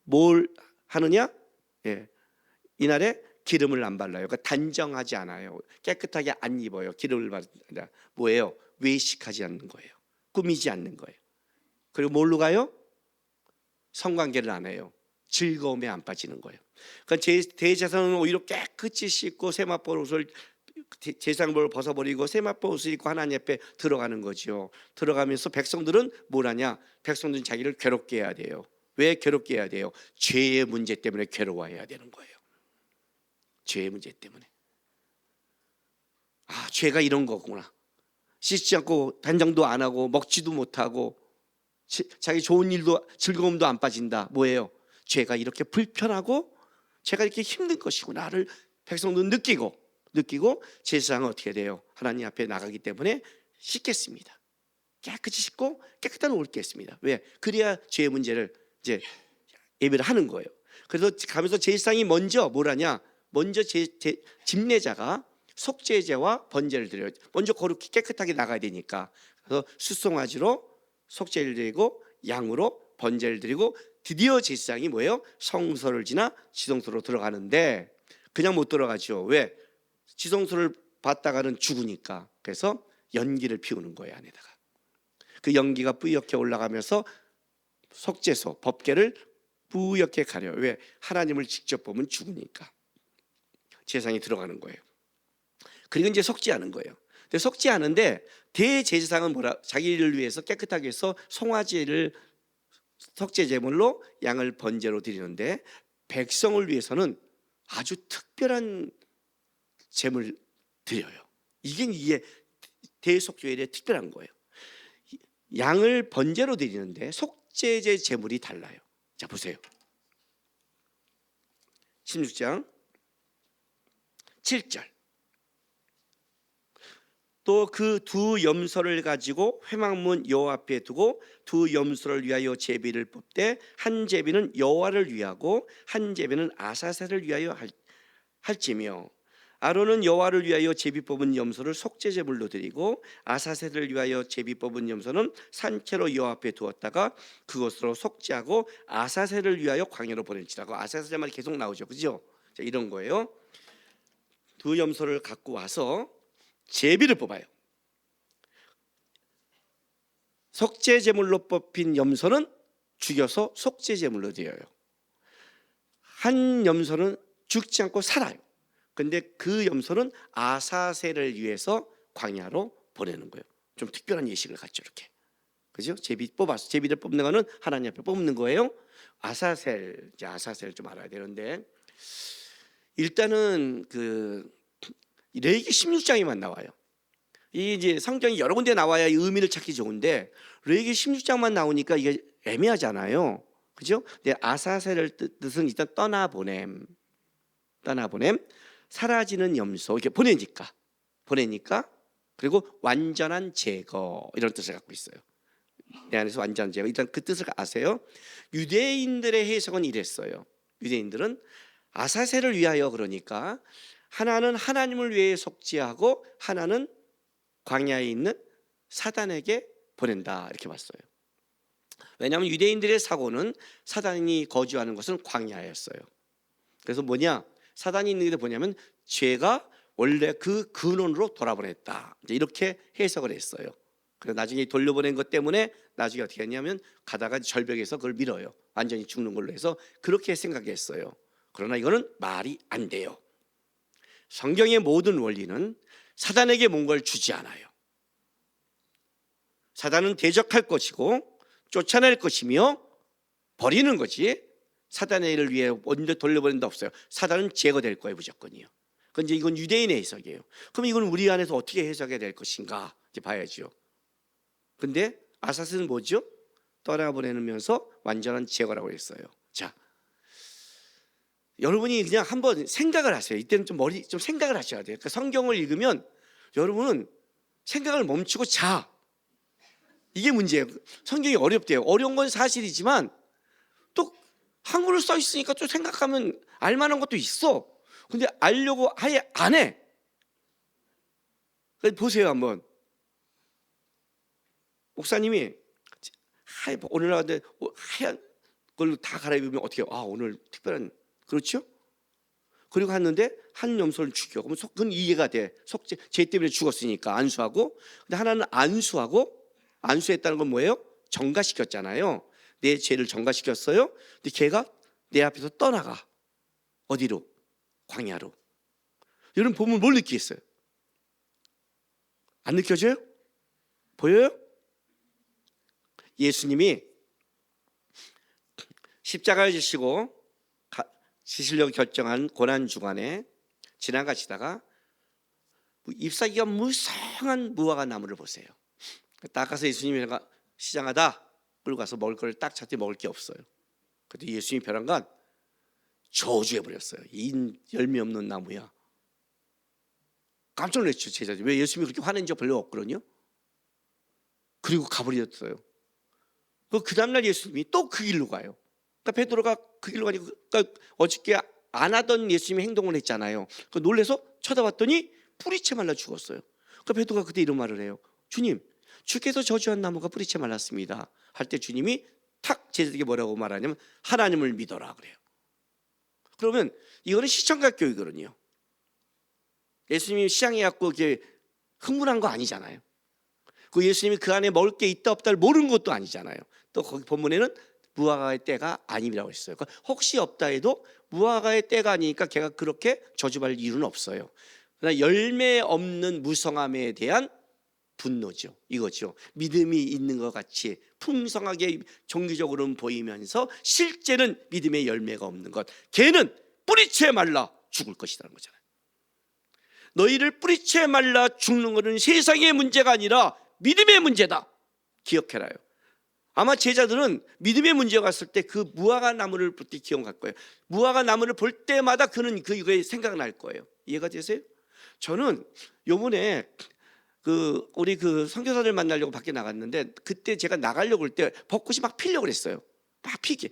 뭘 하느냐? 예. 이날에 기름을 안 발라요. 그러니까 단정하지 않아요. 깨끗하게 안 입어요. 기름을 바른다. 뭐예요? 외식하지 않는 거예요. 꾸미지 않는 거예요. 그리고 뭘로 가요? 성관계를 안 해요. 즐거움에 안 빠지는 거예요. 그러니까 대제사장은 오히려 깨끗이 씻고 세마포 옷을 제사장복을 벗어버리고 세마포 옷을 입고 하나님 앞에 들어가는 거죠. 들어가면서 백성들은 뭘 하냐? 백성들은 자기를 괴롭게 해야 돼요. 왜 괴롭게 해야 돼요? 죄의 문제 때문에 괴로워해야 되는 거예요. 죄의 문제 때문에. 아, 죄가 이런 거구나. 씻지 않고 단정도 안 하고 먹지도 못하고 자기 좋은 일도 즐거움도 안 빠진다. 뭐예요? 죄가 이렇게 불편하고 죄가 이렇게 힘든 것이구나를 백성들은 느끼고 제사장은 어떻게 돼요? 하나님 앞에 나가기 때문에 씻겠습니다. 깨끗이 씻고 깨끗한 옷을 입겠습니다. 왜? 그래야 죄의 문제를 이제 예배를 하는 거예요. 그래서 가면서 제사장이 먼저 뭘 하냐? 먼저 집례자가 속죄제와 번제를 드려요. 먼저 거룩히 깨끗하게 나가야 되니까. 그래서 수송아지로 속죄를 드리고 양으로 번제를 드리고 드디어 제사장이 뭐예요? 성소를 지나 지성소로 들어가는데 그냥 못 들어가죠. 왜? 지성소를 받다가는 죽으니까. 그래서 연기를 피우는 거예요, 안에다가. 그 연기가 뿌옇게 올라가면서 속죄소, 법궤를 뿌옇게 가려요. 왜? 하나님을 직접 보면 죽으니까. 제사장이 들어가는 거예요. 그리고 이제 속죄하는 거예요. 근데 속죄하는데 대제사장은 자기를 위해서 깨끗하게 해서 송아지를 속죄 제물로 양을 번제로 드리는데 백성을 위해서는 아주 특별한 제물 드려요. 이게 대속죄의 특별한 거예요. 양을 번제로 드리는데 속죄제 제물이 달라요. 자, 보세요. 16장 7절. 또 그 두 염소를 가지고 회막문 여호와 앞에 두고 두 염소를 위하여 제비를 뽑되 한 제비는 여호와를 위하고 한 제비는 아사셀을 위하여 할지며 아론은 여호와를 위하여 제비 뽑은 염소를 속죄 제물로 드리고 아사셀을 위하여 제비 뽑은 염소는 산채로 여호와 앞에 두었다가 그것으로 속죄하고 아사셀을 위하여 광야로 보낼지라고. 아사셀 말이 계속 나오죠, 그죠? 자, 이런 거예요. 두 염소를 갖고 와서 제비를 뽑아요. 속죄 제물로 뽑힌 염소는 죽여서 속죄 제물로 드려요. 한 염소는 죽지 않고 살아요. 근데 그 염소는 아사셀을 위해서 광야로 보내는 거예요. 좀 특별한 예식을 갖죠, 이렇게. 그죠? 제비를 뽑는 거는 하나님 앞에 뽑는 거예요. 아사셀 좀 알아야 되는데, 일단은 그 레위기 16장에만 나와요. 이 이제 성경이 여러 군데 나와야 이 의미를 찾기 좋은데 레위기 16장만 나오니까 이게 애매하잖아요. 그죠? 근데 아사셀을 뜻은 일단 떠나보냄, 사라지는 염소, 이렇게 보내니까, 그리고 완전한 제거, 이런 뜻을 갖고 있어요. 내 안에서 완전한 제거. 일단 그 뜻을 아세요? 유대인들의 해석은 이랬어요. 유대인들은 아사셀을 위하여, 그러니까 하나는 하나님을 위해 속죄하고 하나는 광야에 있는 사단에게 보낸다, 이렇게 봤어요. 왜냐하면 유대인들의 사고는 사단이 거주하는 것은 광야였어요. 그래서 뭐냐? 사단이 있는 게 뭐냐면 죄가 원래 그 근원으로 돌아보냈다, 이렇게 해석을 했어요. 그래서 나중에 돌려보낸 것 때문에 나중에 어떻게 했냐면 가다가 절벽에서 그걸 밀어요. 완전히 죽는 걸로 해서 그렇게 생각했어요. 그러나 이거는 말이 안 돼요. 성경의 모든 원리는 사단에게 뭔가를 주지 않아요. 사단은 대적할 것이고 쫓아낼 것이며 버리는 거지, 사단의 일을 위해 먼저 돌려보낸다 없어요. 사단은 제거될 거예요, 무조건이요. 그런데 이건 유대인의 해석이에요. 그럼 이건 우리 안에서 어떻게 해석해야 될 것인가 이제 봐야죠. 근데 아사스는 뭐죠? 떠나보내면서 완전한 제거라고 했어요. 자, 여러분이 그냥 한번 생각을 하세요. 이때는 좀 생각을 하셔야 돼요. 그러니까 성경을 읽으면 여러분은 생각을 멈추고 자. 이게 문제예요. 성경이 어렵대요. 어려운 건 사실이지만 또 한글로 써 있으니까 좀 생각하면 알만한 것도 있어. 근데 알려고 아예 안 해. 보세요 한번. 목사님이 오늘 나왔는데 하얀 걸로 다 갈아입으면 어떻게 해요? 아, 오늘 특별한, 그렇죠? 그리고 했는데 한 염소를 죽여. 그럼 그건 이해가 돼. 속죄, 죄 때문에 죽었으니까 안수하고. 근데 하나는 안수했다는 건 뭐예요? 정가시켰잖아요. 내 죄를 정가시켰어요. 근데 걔가 내 앞에서 떠나가. 어디로? 광야로. 여러분 보면 뭘 느끼겠어요? 안 느껴져요? 보여요? 예수님이 십자가를 지시고 지시려고 결정한 고난 주간에 지나가시다가 잎사귀가 무성한 무화과 나무를 보세요. 딱 가서 예수님이 시장하다 끌고 가서 먹을 걸 딱 찾더니 먹을 게 없어요. 그때 예수님이 변한 건 저주해 버렸어요. 이 열매 없는 나무야. 깜짝 놀랐죠, 제자들이. 왜 예수님이 그렇게 화낸지 별로 없거든요. 그리고 가버렸어요. 그 다음날 예수님이 또 그 길로 가요. 그러니까 베드로가 그 길로 가니까 어저께 안 하던 예수님의 행동을 했잖아요. 놀래서 쳐다봤더니 뿌리채 말라 죽었어요. 그러니까 베드로가 그때 이런 말을 해요. 주님, 주께서 저주한 나무가 뿌리채 말랐습니다. 할 때 주님이 탁 제자들에게 뭐라고 말하냐면 하나님을 믿어라 그래요. 그러면 이거는 시청각 교육이거든요. 예수님이 시장에 갖고 이렇게 흥분한 거 아니잖아요. 그 예수님이 그 안에 먹을 게 있다 없다를 모르는 것도 아니잖아요. 또 거기 본문에는 무화과의 때가 아님이라고 했어요. 그러니까 혹시 없다 해도 무화과의 때가 아니니까 걔가 그렇게 저주받을 이유는 없어요. 그러나 열매 없는 무성함에 대한 분노죠. 이거죠. 믿음이 있는 것 같이 풍성하게 종교적으로는 보이면서 실제는 믿음의 열매가 없는 것. 걔는 뿌리채 말라 죽을 것이라는 거잖아요. 너희를 뿌리채 말라 죽는 것은 세상의 문제가 아니라 믿음의 문제다. 기억해라요. 아마 제자들은 믿음의 문제가 왔을 때 그 무화과 나무를 볼 때 기억할 거예요. 무화과 나무를 볼 때마다 그는 그거에 생각날 거예요. 이해가 되세요? 저는 요번에 우리 선교사들 만나려고 밖에 나갔는데 그때 제가 나가려고 할 때 벚꽃이 막 피려고 그랬어요. 막 피게.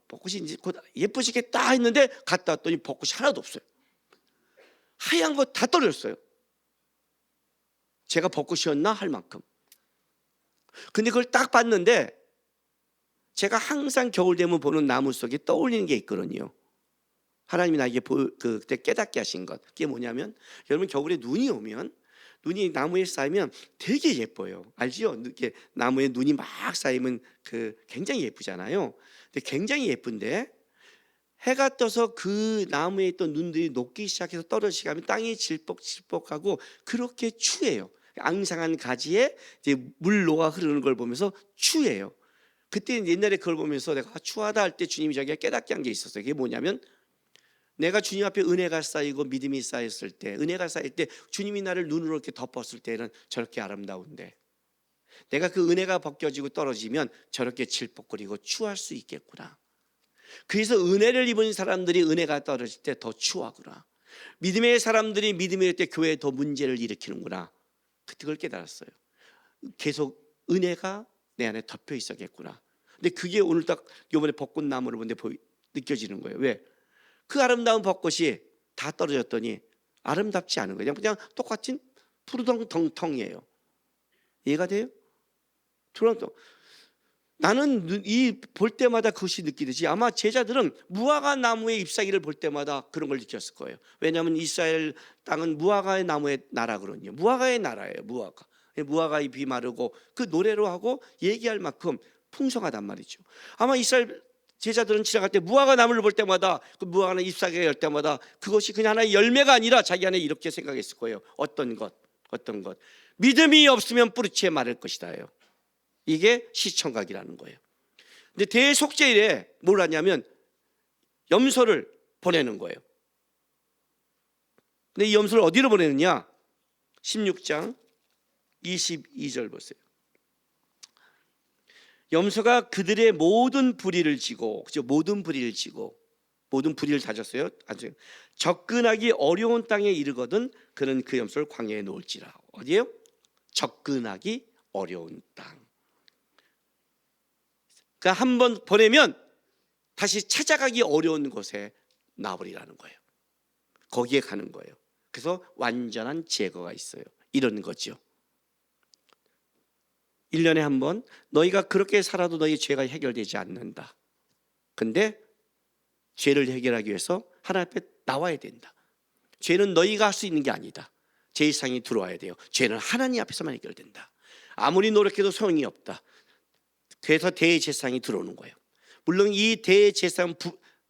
벚꽃이 이제 곧 예쁘시겠다 했는데 갔다 왔더니 벚꽃이 하나도 없어요. 하얀 거 다 떨어졌어요. 제가 벚꽃이었나 할 만큼. 근데 그걸 딱 봤는데 제가 항상 겨울 되면 보는 나무 속에 떠올리는 게 있거든요. 하나님이 나에게 그때 깨닫게 하신 것. 그게 뭐냐면, 여러분 겨울에 눈이 오면, 눈이 나무에 쌓이면 되게 예뻐요. 알지요? 이렇게 나무에 눈이 막 쌓이면 굉장히 예쁘잖아요. 근데 굉장히 예쁜데 해가 떠서 그 나무에 있던 눈들이 녹기 시작해서 떨어지게 하면 땅이 질퍽질퍽하고 그렇게 추해요. 앙상한 가지에 이제 물 녹아 흐르는 걸 보면서 추해요. 그때 옛날에 그걸 보면서 내가 추하다 할 때 주님이 자기가 깨닫게 한 게 있었어요. 그게 뭐냐면, 내가 주님 앞에 은혜가 쌓이고 믿음이 쌓였을 때, 은혜가 쌓일 때 주님이 나를 눈으로 이렇게 덮었을 때는 저렇게 아름다운데, 내가 그 은혜가 벗겨지고 떨어지면 저렇게 질퍽거리고 추할 수 있겠구나. 그래서 은혜를 입은 사람들이 은혜가 떨어질 때 더 추하구나. 믿음의 사람들이 믿음일 때 교회에 더 문제를 일으키는구나. 그걸 깨달았어요. 계속 은혜가 내 안에 덮여 있었겠구나. 근데 그게 오늘 딱 이번에 벚꽃나무를 보는데 느껴지는 거예요. 왜? 그 아름다운 벚꽃이 다 떨어졌더니 아름답지 않은 거예요. 그냥 똑같은 푸르덩텅텅이에요. 이해가 돼요? 나는 이 볼 때마다 그것이 느끼듯이 아마 제자들은 무화과 나무의 잎사귀를 볼 때마다 그런 걸 느꼈을 거예요. 왜냐하면 이스라엘 땅은 무화과의 나무의 나라거든요. 무화과의 나라예요. 무화과 잎이 마르고 그 노래로 하고 얘기할 만큼 풍성하단 말이죠. 아마 이스라엘 제자들은 지나갈 때 무화과 나무를 볼 때마다, 그 무화과 잎사귀가 열 때마다 그것이 그냥 하나의 열매가 아니라 자기 안에 이렇게 생각했을 거예요. 어떤 것 믿음이 없으면 뿌리채 마를 것이다요. 이게 시청각이라는 거예요. 근데 대속죄일에 뭘 하냐면 염소를 보내는 거예요. 근데 이 염소를 어디로 보내느냐? 16장 22절 보세요. 염소가 그들의 모든 불의를 지고, 그죠? 모든 불의를 다졌어요. 아주 접근하기 어려운 땅에 이르거든 그는 그 염소를 광야에 놓을지라. 어디예요? 접근하기 어려운 땅. 그러니까 한번 보내면 다시 찾아가기 어려운 곳에 놔버리라는 거예요. 거기에 가는 거예요. 그래서 완전한 제거가 있어요. 이런 거죠. 1년에 한 번 너희가 그렇게 살아도 너희 죄가 해결되지 않는다. 근데 죄를 해결하기 위해서 하나님 앞에 나와야 된다. 죄는 너희가 할 수 있는 게 아니다. 제사장이 들어와야 돼요. 죄는 하나님 앞에서만 해결된다. 아무리 노력해도 소용이 없다. 그래서 대제사장이 들어오는 거예요. 물론 이 대제사장은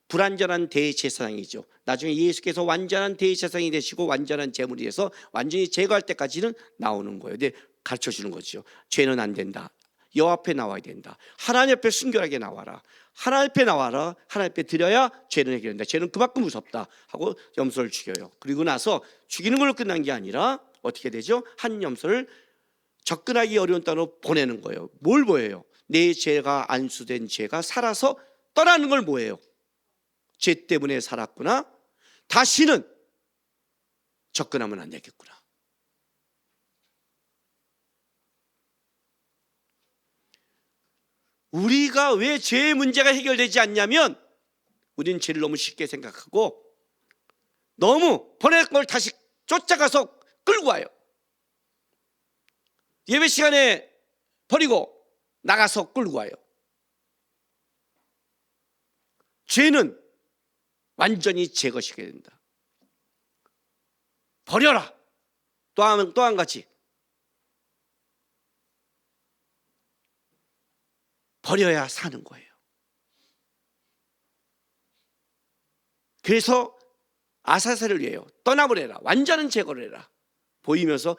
불완전한 대제사장이죠. 나중에 예수께서 완전한 대제사장이 되시고 완전한 제물이 돼서 완전히 제거할 때까지는 나오는 거예요. 근데 가르쳐주는 거죠. 죄는 안 된다. 여호와 앞에 나와야 된다. 하나님 앞에 순결하게 나와라. 하나님 앞에 나와라. 하나님 앞에 드려야 죄는 해결된다. 죄는 그만큼 무섭다 하고 염소를 죽여요. 그리고 나서 죽이는 걸로 끝난 게 아니라 어떻게 되죠? 한 염소를 접근하기 어려운 땅으로 보내는 거예요. 뭘 보여요? 내 죄가 안수된 죄가 살아서 떠나는 걸 뭐예요? 죄 때문에 살았구나. 다시는 접근하면 안 되겠구나. 우리가 왜 죄의 문제가 해결되지 않냐면 우리는 죄를 너무 쉽게 생각하고 너무 보낼 걸 다시 쫓아가서 끌고 와요. 예배 시간에 버리고 나가서 끌고 와요. 죄는 완전히 제거시켜야 된다. 버려라. 또 한 가지. 버려야 사는 거예요. 그래서 아사셀을 위해요. 떠나버려라. 완전한 제거를 해라. 보이면서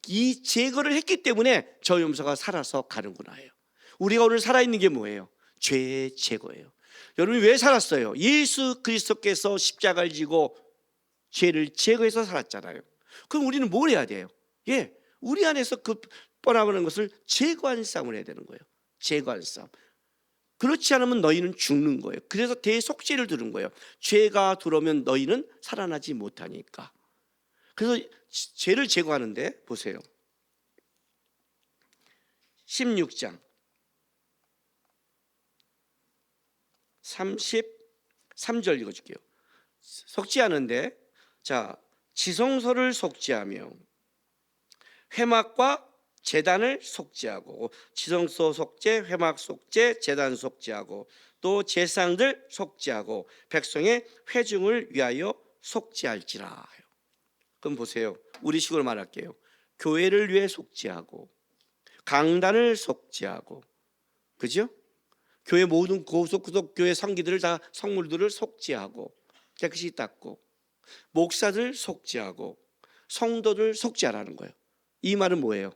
이 제거를 했기 때문에 저 염소가 살아서 가는구나 해요. 우리가 오늘 살아있는 게 뭐예요? 죄의 제거예요. 여러분이 왜 살았어요? 예수 그리스도께서 십자가를 지고 죄를 제거해서 살았잖아요. 그럼 우리는 뭘 해야 돼요? 우리 안에서 그 뻔하는 것을 제거하는 싸움을 해야 되는 거예요. 제거하는 싸움. 그렇지 않으면 너희는 죽는 거예요. 그래서 대속죄를 두는 거예요. 죄가 들어오면 너희는 살아나지 못하니까. 그래서 죄를 제거하는데 보세요. 16장 33절 읽어줄게요. 속지 않은데, 자, 지성소를 속죄하며 회막과 제단을 속죄하고, 지성소 속죄, 회막 속죄, 제단 속죄하고, 또 제사장들 속죄하고 백성의 회중을 위하여 속죄할지라. 그럼 보세요. 우리식으로 말할게요. 교회를 위해 속죄하고, 강단을 속죄하고, 그죠? 교회 모든 구속 교회 성기들을 다 성물들을 속죄하고 깨끗이 닦고, 목사들 속죄하고, 성도들 속죄하라는 거예요. 이 말은 뭐예요?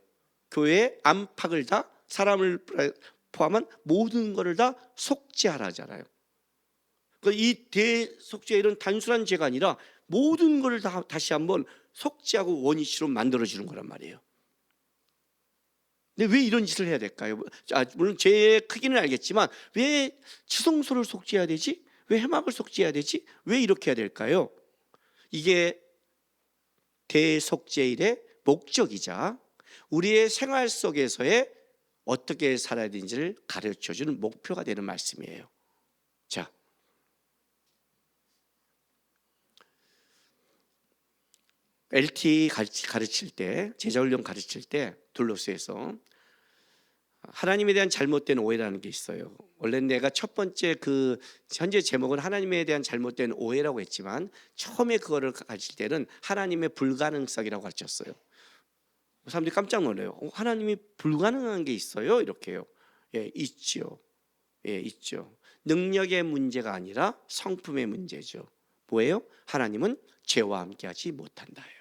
교회의 안팎을 다, 사람을 포함한 모든 것을 다 속죄하라잖아요. 그러니까 이 대속죄일은 단순한 죄가 아니라 모든 것을 다 다시 한번 속죄하고 원위치로 만들어주는 거란 말이에요. 근데 왜 이런 짓을 해야 될까요? 물론 죄의 크기는 알겠지만 왜 지성소를 속죄해야 되지? 왜 회막을 속죄해야 되지? 왜 이렇게 해야 될까요? 이게 대속죄일의 목적이자 우리의 생활 속에서의 어떻게 살아야 되는지를 가르쳐주는 목표가 되는 말씀이에요. 자, LT 가르칠 때, 제자훈련 가르칠 때 둘로스에서 하나님에 대한 잘못된 오해라는 게 있어요. 원래 내가 첫 번째 현재 제목은 하나님에 대한 잘못된 오해라고 했지만 처음에 그거를 가르칠 때는 하나님의 불가능성이라고 가르쳤어요. 사람들이 깜짝 놀래요. 하나님이 불가능한 게 있어요? 이렇게요. 예, 있죠. 예, 있죠. 능력의 문제가 아니라 성품의 문제죠. 뭐예요? 하나님은 죄와 함께하지 못한다예요.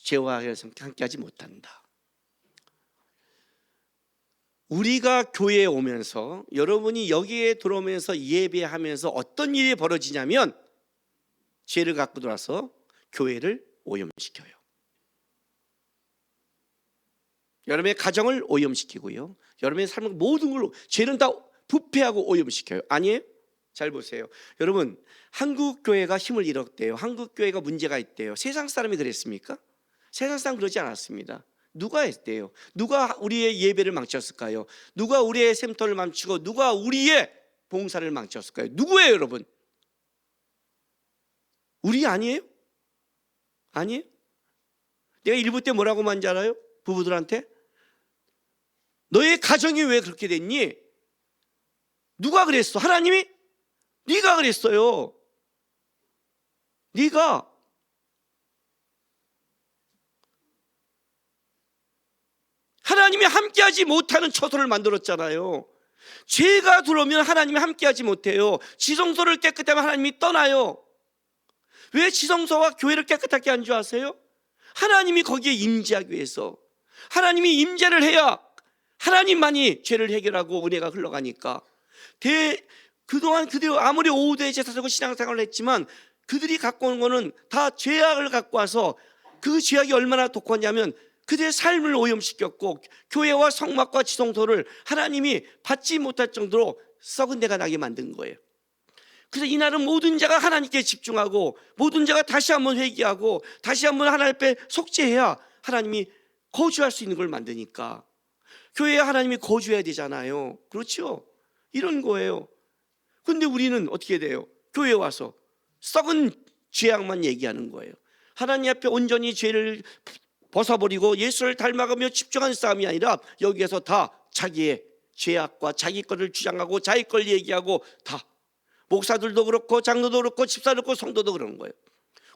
죄와 함께하지 못한다. 우리가 교회에 오면서, 여러분이 여기에 들어오면서 예배하면서 어떤 일이 벌어지냐면 죄를 갖고 들어와서 교회를 오염시켜요. 여러분의 가정을 오염시키고요, 여러분의 삶은 모든 걸로 죄는 다 부패하고 오염시켜요. 아니에요? 잘 보세요. 여러분, 한국 교회가 힘을 잃었대요. 한국 교회가 문제가 있대요. 세상 사람이 그랬습니까? 세상 사람 그러지 않았습니다. 누가 했대요? 누가 우리의 예배를 망쳤을까요? 누가 우리의 샘터를 망치고 누가 우리의 봉사를 망쳤을까요? 누구예요, 여러분? 우리 아니에요? 아니에요? 내가 일부 때 뭐라고 말인지 알아요? 부부들한테 너의 가정이 왜 그렇게 됐니? 누가 그랬어? 하나님이? 네가 그랬어요. 네가. 하나님이 함께하지 못하는 처소를 만들었잖아요. 죄가 들어오면 하나님이 함께하지 못해요. 지성소를 깨끗하면 하나님이 떠나요. 왜 지성소와 교회를 깨끗하게 한 줄 아세요? 하나님이 거기에 임재하기 위해서. 하나님이 임재를 해야 하나님만이 죄를 해결하고 은혜가 흘러가니까. 그동안 그들이 아무리 오후대 제사장고 신앙생활을 했지만 그들이 갖고 온 거는 다 죄악을 갖고 와서, 그 죄악이 얼마나 독하냐면 그들의 삶을 오염시켰고 교회와 성막과 지성소를 하나님이 받지 못할 정도로 썩은 데가 나게 만든 거예요. 그래서 이날은 모든 자가 하나님께 집중하고 모든 자가 다시 한번 회개하고 다시 한번 하나님 앞에 속죄해야 하나님이 거주할 수 있는 걸 만드니까. 교회에 하나님이 거주해야 되잖아요. 그렇죠? 이런 거예요. 근데 우리는 어떻게 돼요? 교회에 와서 썩은 죄악만 얘기하는 거예요. 하나님 앞에 온전히 죄를 벗어버리고 예수를 닮아가며 집중하는 싸움이 아니라 여기에서 다 자기의 죄악과 자기 것을 주장하고 자기 걸 얘기하고, 다 목사들도 그렇고 장로도 그렇고 집사도 그렇고 성도도 그런 거예요.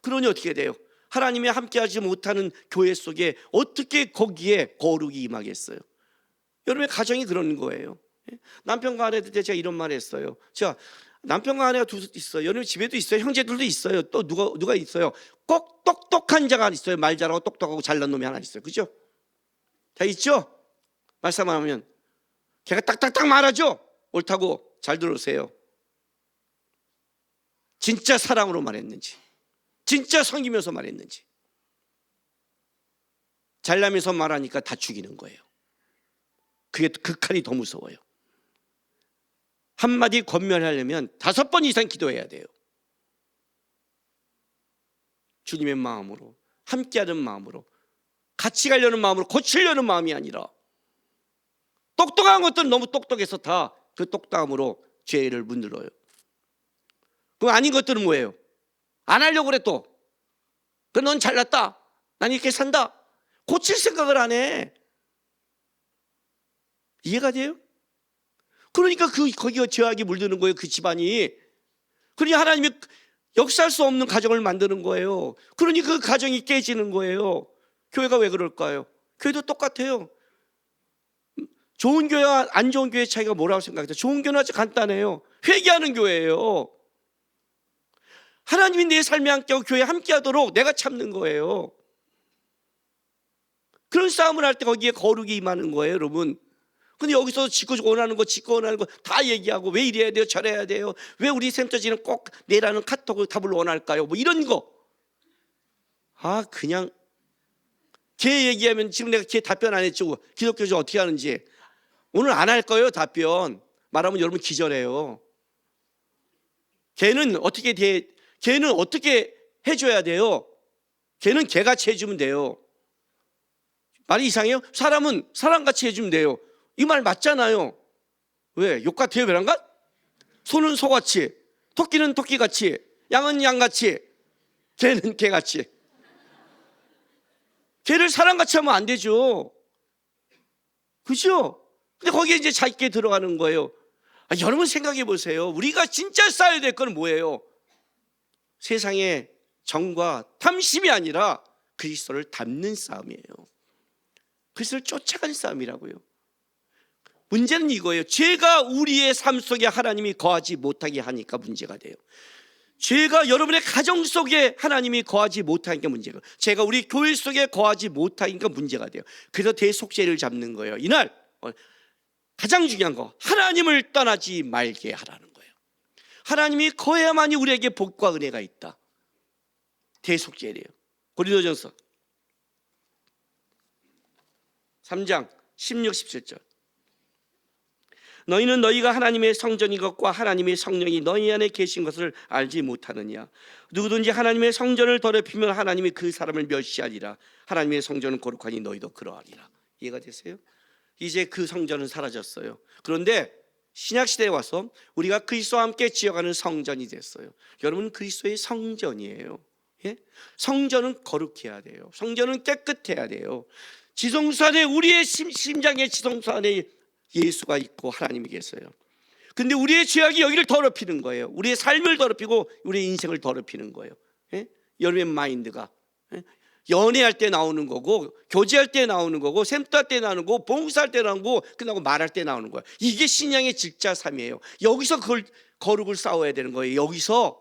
그러니 어떻게 돼요? 하나님이 함께하지 못하는 교회 속에 어떻게 거기에 거룩이 임하겠어요? 여러분의 가정이 그런 거예요. 남편과 아내 때 제가 이런 말 했어요. 자, 남편과 아내가 둘 있어요. 여러분 집에도 있어요. 형제들도 있어요. 또 누가 있어요. 꼭 똑똑한 자가 있어요. 말 잘하고 똑똑하고 잘난 놈이 하나 있어요. 그죠? 다 있죠? 말씀하면 걔가 딱딱딱 말하죠. 옳다고. 잘 들으세요. 진짜 사랑으로 말했는지, 진짜 섬기면서 말했는지. 잘나면서 말하니까 다 죽이는 거예요. 그게 그 칼이 더 무서워요. 한마디 권면하려면 5번 이상 기도해야 돼요. 주님의 마음으로, 함께하는 마음으로, 같이 가려는 마음으로, 고치려는 마음이 아니라. 똑똑한 것들은 너무 똑똑해서 다 그 똑똑함으로 죄를 문들어요. 그럼 아닌 것들은 뭐예요? 안 하려고 그래. 또 그 넌 잘났다. 난 이렇게 산다. 고칠 생각을 안 해. 이해가 돼요? 그러니까 거기가 죄악이 물드는 거예요. 그 집안이. 그러니 하나님이 역사할 수 없는 가정을 만드는 거예요. 그러니 그 가정이 깨지는 거예요. 교회가 왜 그럴까요? 교회도 똑같아요. 좋은 교회와 안 좋은 교회의 차이가 뭐라고 생각해요? 좋은 교회는 아주 간단해요. 회개하는 교회예요. 하나님이 내 삶에 함께하고 교회에 함께하도록 내가 참는 거예요. 그런 싸움을 할 때 거기에 거룩이 임하는 거예요, 여러분. 근데 여기서 지고 원하는 거 다 얘기하고 왜 이래야 돼요, 저래야 돼요, 왜 우리 샘터지는 꼭 내라는 카톡을 답을 원할까요, 뭐 이런 거. 그냥 걔 얘기하면 지금 내가 걔 답변 안 했죠. 기독교적 어떻게 하는지 오늘 안 할 거예요. 답변 말하면 여러분 기절해요. 걔는 어떻게 해줘야 돼요? 걔는 걔같이 해주면 돼요. 말이 이상해요? 사람은 사람같이 해주면 돼요. 이 말 맞잖아요. 왜? 욕 같아요, 베란가? 소는 소같이, 토끼는 토끼같이, 양은 양같이, 개는 개같이. 개를 사람같이 하면 안 되죠. 그죠? 근데 거기에 이제 자기께 들어가는 거예요. 여러분 생각해 보세요. 우리가 진짜 쌓아야 될 건 뭐예요? 세상의 정과 탐심이 아니라 그리스도를 닮는 싸움이에요. 그리스도를 쫓아가는 싸움이라고요. 문제는 이거예요. 죄가 우리의 삶 속에 하나님이 거하지 못하게 하니까 문제가 돼요. 죄가 여러분의 가정 속에 하나님이 거하지 못하니까 문제가 돼요. 죄가 우리 교회 속에 거하지 못하니까 문제가 돼요. 그래서 대속죄를 잡는 거예요. 이날 가장 중요한 거, 하나님을 떠나지 말게 하라는 거예요. 하나님이 거해야만이 우리에게 복과 은혜가 있다. 대속죄래요. 고린도전서 3장 16, 17절. 너희는 너희가 하나님의 성전인 것과 하나님의 성령이 너희 안에 계신 것을 알지 못하느냐. 누구든지 하나님의 성전을 더럽히면 하나님이 그 사람을 멸시하리라. 하나님의 성전은 거룩하니 너희도 그러하리라. 이해가 되세요? 이제 그 성전은 사라졌어요. 그런데 신약시대에 와서 우리가 그리스도와 함께 지어가는 성전이 됐어요. 여러분, 그리스도의 성전이에요. 예? 성전은 거룩해야 돼요. 성전은 깨끗해야 돼요. 지성소 안에, 우리의 심장의 지성소 안에 예수가 있고 하나님이 계세요. 근데 우리의 죄악이 여기를 더럽히는 거예요. 우리의 삶을 더럽히고 우리의 인생을 더럽히는 거예요. 예? 여러분의 마인드가 연애할 때 나오는 거고, 교제할 때 나오는 거고, 샘터할 때 나오는 거고, 봉사할 때 나오는 거고, 끝나고 말할 때 나오는 거예요. 이게 신앙의 질자삼이에요. 여기서 그걸 거룩을 싸워야 되는 거예요. 여기서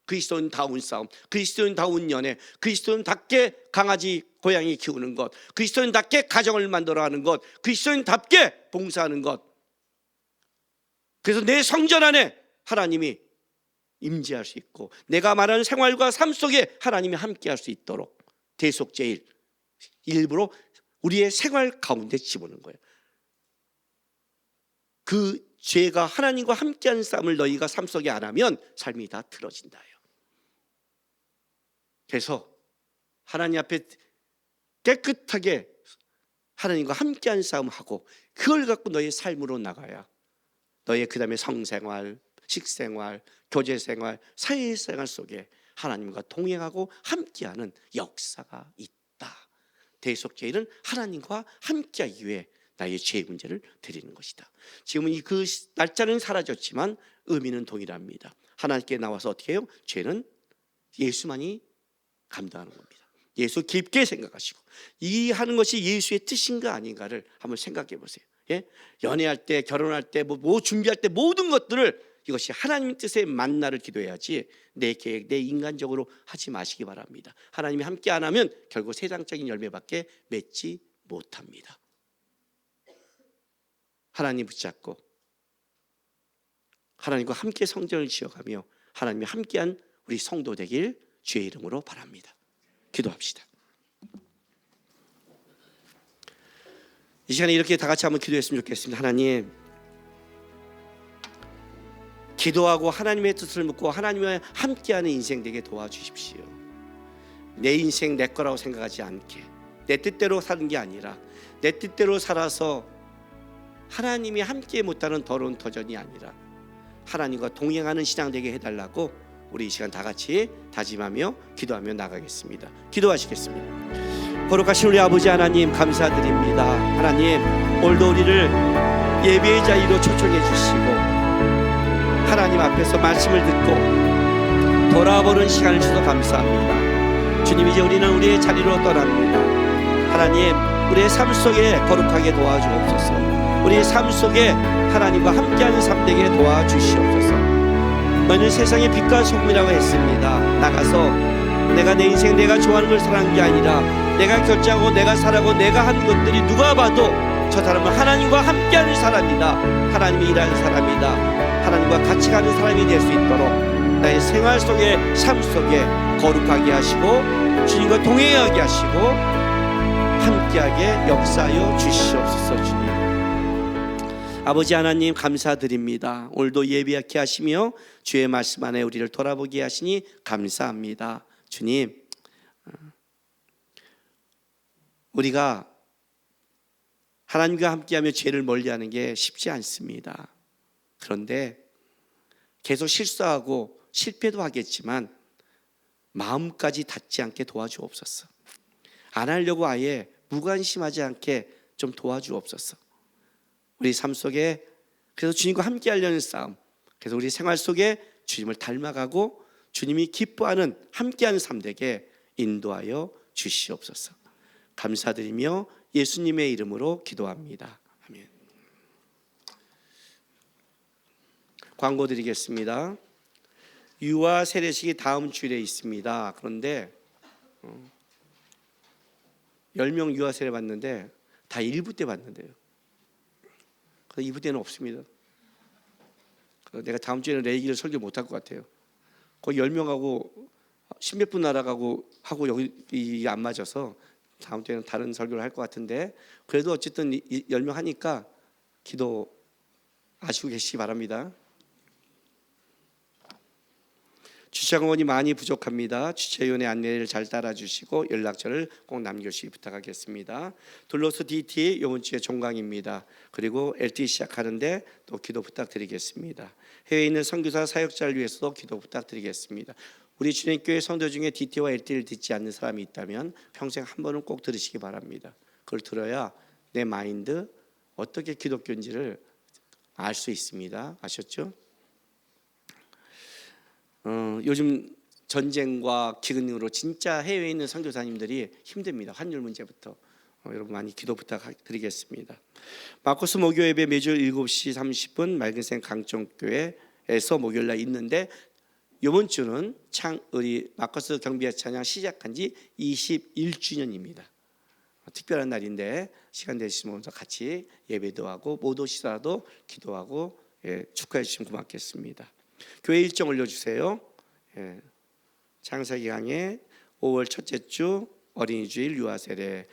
그리스도인다운 싸움, 그리스도인다운 연애, 그리스도인답게 강아지 고양이 키우는 것, 그리스도인답게 가정을 만들어가는 것, 그리스도인답게 봉사하는 것. 그래서 내 성전 안에 하나님이 임재할 수 있고, 내가 말하는 생활과 삶 속에 하나님이 함께할 수 있도록 대속죄일 일부러 우리의 생활 가운데 집어넣는 거예요. 그 죄가 하나님과 함께하는 싸움을 너희가 삶 속에 안 하면 삶이 다 틀어진다요. 그래서 하나님 앞에 깨끗하게 하나님과 함께하는 싸움하고, 그걸 갖고 너의 삶으로 나가야 너의 그 다음에 성생활, 식생활, 교제생활, 사회생활 속에 하나님과 동행하고 함께하는 역사가 있다. 대속죄일은 하나님과 함께하기 위해 나의 죄의 문제를 드리는 것이다. 지금은 그 날짜는 사라졌지만 의미는 동일합니다. 하나님께 나와서 어떻게 해요? 죄는 예수만이 감당하는 겁니다. 예수 깊게 생각하시고, 이 하는 것이 예수의 뜻인가 아닌가를 한번 생각해 보세요. 예? 연애할 때, 결혼할 때, 뭐 준비할 때 모든 것들을 이것이 하나님 뜻에 만나를 기도해야지 내 계획, 내 인간적으로 하지 마시기 바랍니다. 하나님이 함께 안 하면 결국 세상적인 열매밖에 맺지 못합니다. 하나님 붙잡고 하나님과 함께 성전을 지어가며 하나님이 함께한 우리 성도 되길 주의 이름으로 바랍니다. 기도합시다. 이 시간에 이렇게 다 같이 한번 기도했으면 좋겠습니다. 하나님, 기도하고 하나님의 뜻을 묻고 하나님과 함께하는 인생 되게 도와주십시오. 내 인생 내 거라고 생각하지 않게, 내 뜻대로 사는 게 아니라 내 뜻대로 살아서 하나님이 함께 못하는 더러운 터전이 아니라 하나님과 동행하는 신앙 되게 해달라고 우리 이 시간 다 같이 다짐하며 기도하며 나가겠습니다. 기도하시겠습니다. 거룩하신 우리 아버지 하나님 감사드립니다. 하나님 오늘도 우리를 예배의 자리로 초청해 주시고 하나님 앞에서 말씀을 듣고 돌아보는 시간을 주셔서 감사합니다. 주님, 이제 우리는 우리의 자리로 떠납니다. 하나님 우리의 삶 속에 거룩하게 도와주옵소서. 우리의 삶 속에 하나님과 함께하는 삶 되게 도와주시옵소서. 너희는 세상의 빛과 소금이라고 했습니다. 나가서 내가 내 인생 내가 좋아하는 걸 사는 게 아니라 내가 결정하고 내가 살아고 내가 한 것들이 누가 봐도 저 사람은 하나님과 함께하는 사람이다, 하나님이 일하는 사람이다, 하나님과 같이 가는 사람이 될 수 있도록 나의 생활 속에 삶 속에 거룩하게 하시고 주님과 동행하게 하시고 함께하게 역사하여 주시옵소서. 주님 아버지 하나님 감사드립니다. 오늘도 예배하게 하시며 주의 말씀 안에 우리를 돌아보게 하시니 감사합니다. 주님, 우리가 하나님과 함께하며 죄를 멀리하는 게 쉽지 않습니다. 그런데 계속 실수하고 실패도 하겠지만 마음까지 닫지 않게 도와주옵소서. 안 하려고 아예 무관심하지 않게 좀 도와주옵소서. 우리 삶 속에 그래서 주님과 함께 하려는 싸움, 그래서 우리 생활 속에 주님을 닮아가고 주님이 기뻐하는 함께하는 삶 되게 인도하여 주시옵소서. 감사드리며 예수님의 이름으로 기도합니다. 아멘. 광고 드리겠습니다. 유아 세례식이 다음 주일에 있습니다. 그런데 10명 유아 세례 받는데 다 1부 때 받는데요. 2부 때는 없습니다. 내가 다음 주에는 레이기를 설교 못할 것 같아요. 거의 10명하고 10몇 분 날아가고 하고 여기 안 맞아서 다음 주에는 다른 설교를 할 것 같은데, 그래도 어쨌든 10명 하니까 기도 아시고 계시기 바랍니다. 주차공원이 많이 부족합니다. 주차위원회 안내를 잘 따라주시고 연락처를 꼭 남겨주시기 부탁하겠습니다. 둘로스 DT 이번 주에 종강입니다. 그리고 LT 시작하는데 또 기도 부탁드리겠습니다. 해외에 있는 선교사 사역자를 위해서도 기도 부탁드리겠습니다. 우리 주님교회 성도 중에 DT와 LT를 듣지 않는 사람이 있다면 평생 한 번은 꼭 들으시기 바랍니다. 그걸 들어야 내 마인드 어떻게 기독교인지를 알 수 있습니다. 아셨죠? 요즘 전쟁과 기근으로 진짜 해외에 있는 선교사님들이 힘듭니다. 환율 문제부터. 여러분 많이 기도 부탁드리겠습니다. 마커스 목요 예배 매주 7시 30분 맑은생 강정교회에서 목요일날 있는데, 이번 주는 우리 마커스 경비의 찬양 시작한 지 21주년입니다. 특별한 날인데 시간 되시면서 같이 예배도 하고 못 오시더라도 기도하고 축하해 주시면 고맙겠습니다. 교회 일정 올려주세요. 창세기 강의 5월 첫째 주 어린이주일 유아세례,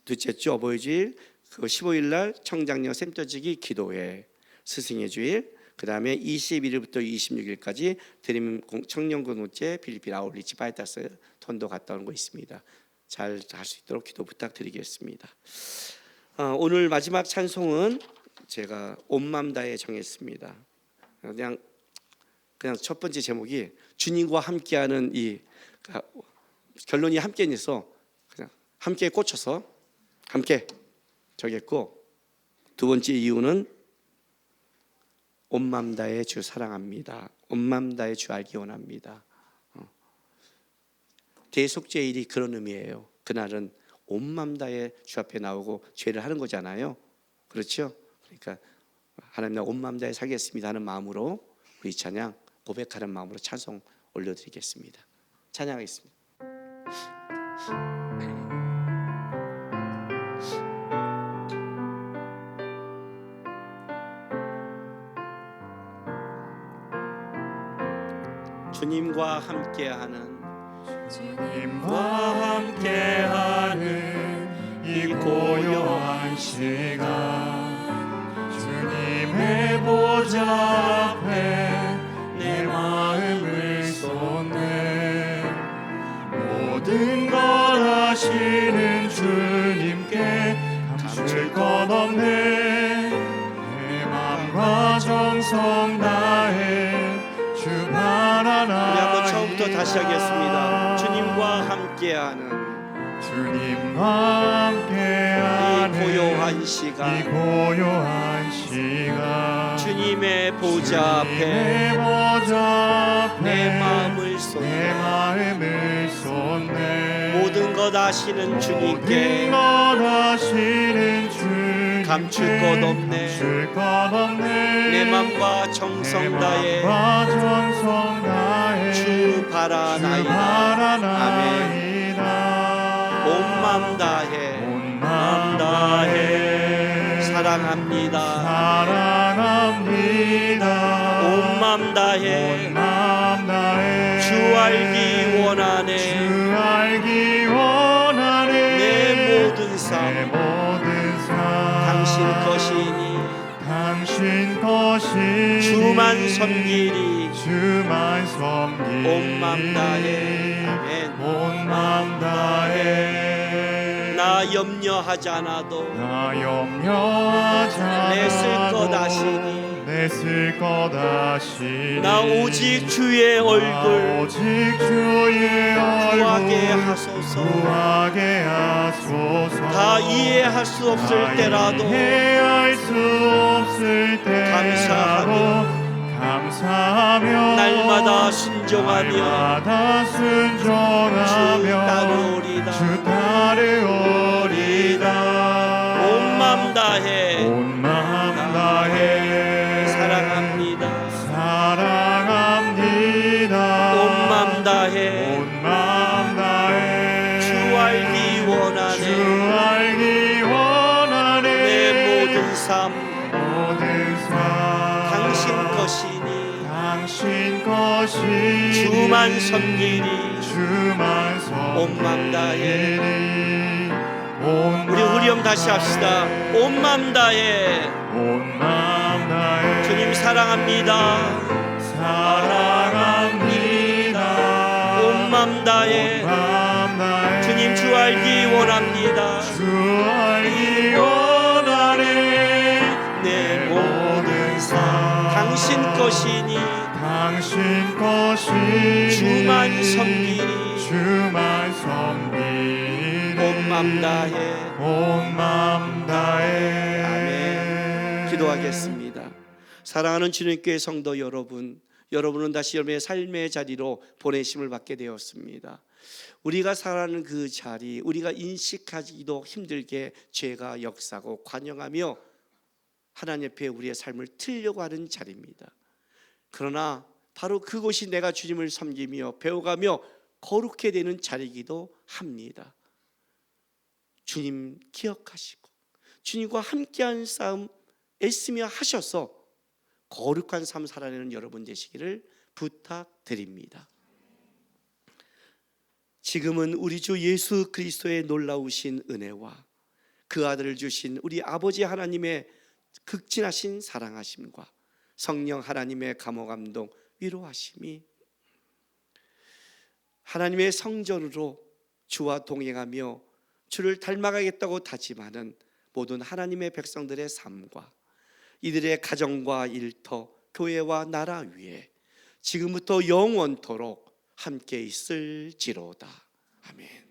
둘째 주 어버이주일, 15일 날 청장녀 샘떠지기 기도회, 스승의 주일, 그 다음에 21일부터 26일까지 드림 청년공동체 필리핀 아울리치 바이타스 톤도 갔다 오는 거 있습니다. 잘 할 수 있도록 기도 부탁드리겠습니다. 오늘 마지막 찬송은 제가 온 마음 다해 정했습니다. 그냥 첫 번째 제목이 주님과 함께하는 결론이 함께해서 그냥 함께 꽂혀서 함께 정했고, 두 번째 이유는 온 마음 다해 주 사랑합니다. 온 마음 다해 주 알기 원합니다. 대속죄일이 그런 의미예요. 그날은 온 마음 다해 주 앞에 나오고 죄를 하는 거잖아요. 그렇죠? 그러니까 하나님 나 온 마음 다해 살겠습니다 하는 마음으로 우리 찬양 고백하는 마음으로 찬송 올려드리겠습니다. 찬양하겠습니다. 주님과 함께하는 이 고요한 시간 주님의 보좌 앞에 내 마음을 쏟네. 모든 걸 아시는 주님께 감출 것 없네. 내 마음과 정성 다해 주 바라나 다시 하겠습니다. 주님과 함께하는 주님과 함께하는 이 고요한 시간, 이 고요한 시간 주님의 보좌 앞에 주님의 보좌 앞에 내 마음을 내 쏟네. 마음을 쏟네. 모든 것 아시는 모든 주님께 것 아시는 주님께 감출 것 없네. 감출 것 없네. 내 맘과 정성 다해 과 정성 다해 주 바라나이다. 아멘. 온 맘 다해 온맘 다해 사랑합니다. 사랑합니다. 온 맘 다해 온맘 다해 주 알기 원하네. 주 알기 원하네. 내 모든 내 삶 모든 삶 당신 것이니 당신 것이니 주만 섬기리. 주만 섬기리. 온 맘 다해. 아멘. 온맘 다해 나 염려하지 않아도 나 염려하지 내 쓸 것 않아도 아시니 내 쓸 것 아시니 나 오직 주의 나 얼굴 오직 주의 구하게 얼굴 하소서. 구하게 하소서. 다 이해할 수 없을 다 때라도 이해할 수 없을 때라도 감사하며 날마다 순종하며 날마다 순종하며 주 따르오리다. 주 따르오리다. 온 맘 다해 온맘 다해 사랑합니다. 사랑합니다. 온 맘 다해 온맘 다해 주 알기 주 원하네. 알기 원하네. 내 모든 삶 모든 삶 당신 것이니 당신 것이니 주만 섬기리. 주만 섬기리. 온 맘 다해. 온 우리 후렴 맘 다시 합시다. 다해. 온 맘 다해 온맘 다해 주님 사랑합니다. 사랑합니다. 온 맘 다해 온맘 다해. 주님 주 알기 원합니다. 주 알기 원하네. 내 모든 삶 당신 것이니 당신 것이니 주만 섬기리. 주만 섬기리. 온 맘 다해. 온맘 다해. 아멘. 기도하겠습니다. 사랑하는 주님교회 성도 여러분, 여러분은 다시 여러분의 삶의 자리로 보내심을 받게 되었습니다. 우리가 살아가는 그 자리, 우리가 인식하기도 힘들게 죄가 역사하고 관영하며 하나님 앞에 우리의 삶을 틀려고 하는 자리입니다. 그러나 바로 그곳이 내가 주님을 섬기며 배워가며 거룩해 되는 자리이기도 합니다. 주님 기억하시고 주님과 함께한 싸움 애쓰며 하셔서 거룩한 삶 살아내는 여러분 되시기를 부탁드립니다. 지금은 우리 주 예수 그리스도의 놀라우신 은혜와 그 아들을 주신 우리 아버지 하나님의 극진하신 사랑하심과 성령 하나님의 감화감동 위로하심이 하나님의 성전으로 주와 동행하며 주를 닮아가겠다고 다짐하는 모든 하나님의 백성들의 삶과 이들의 가정과 일터, 교회와 나라 위에 지금부터 영원토록 함께 있을지로다. 아멘.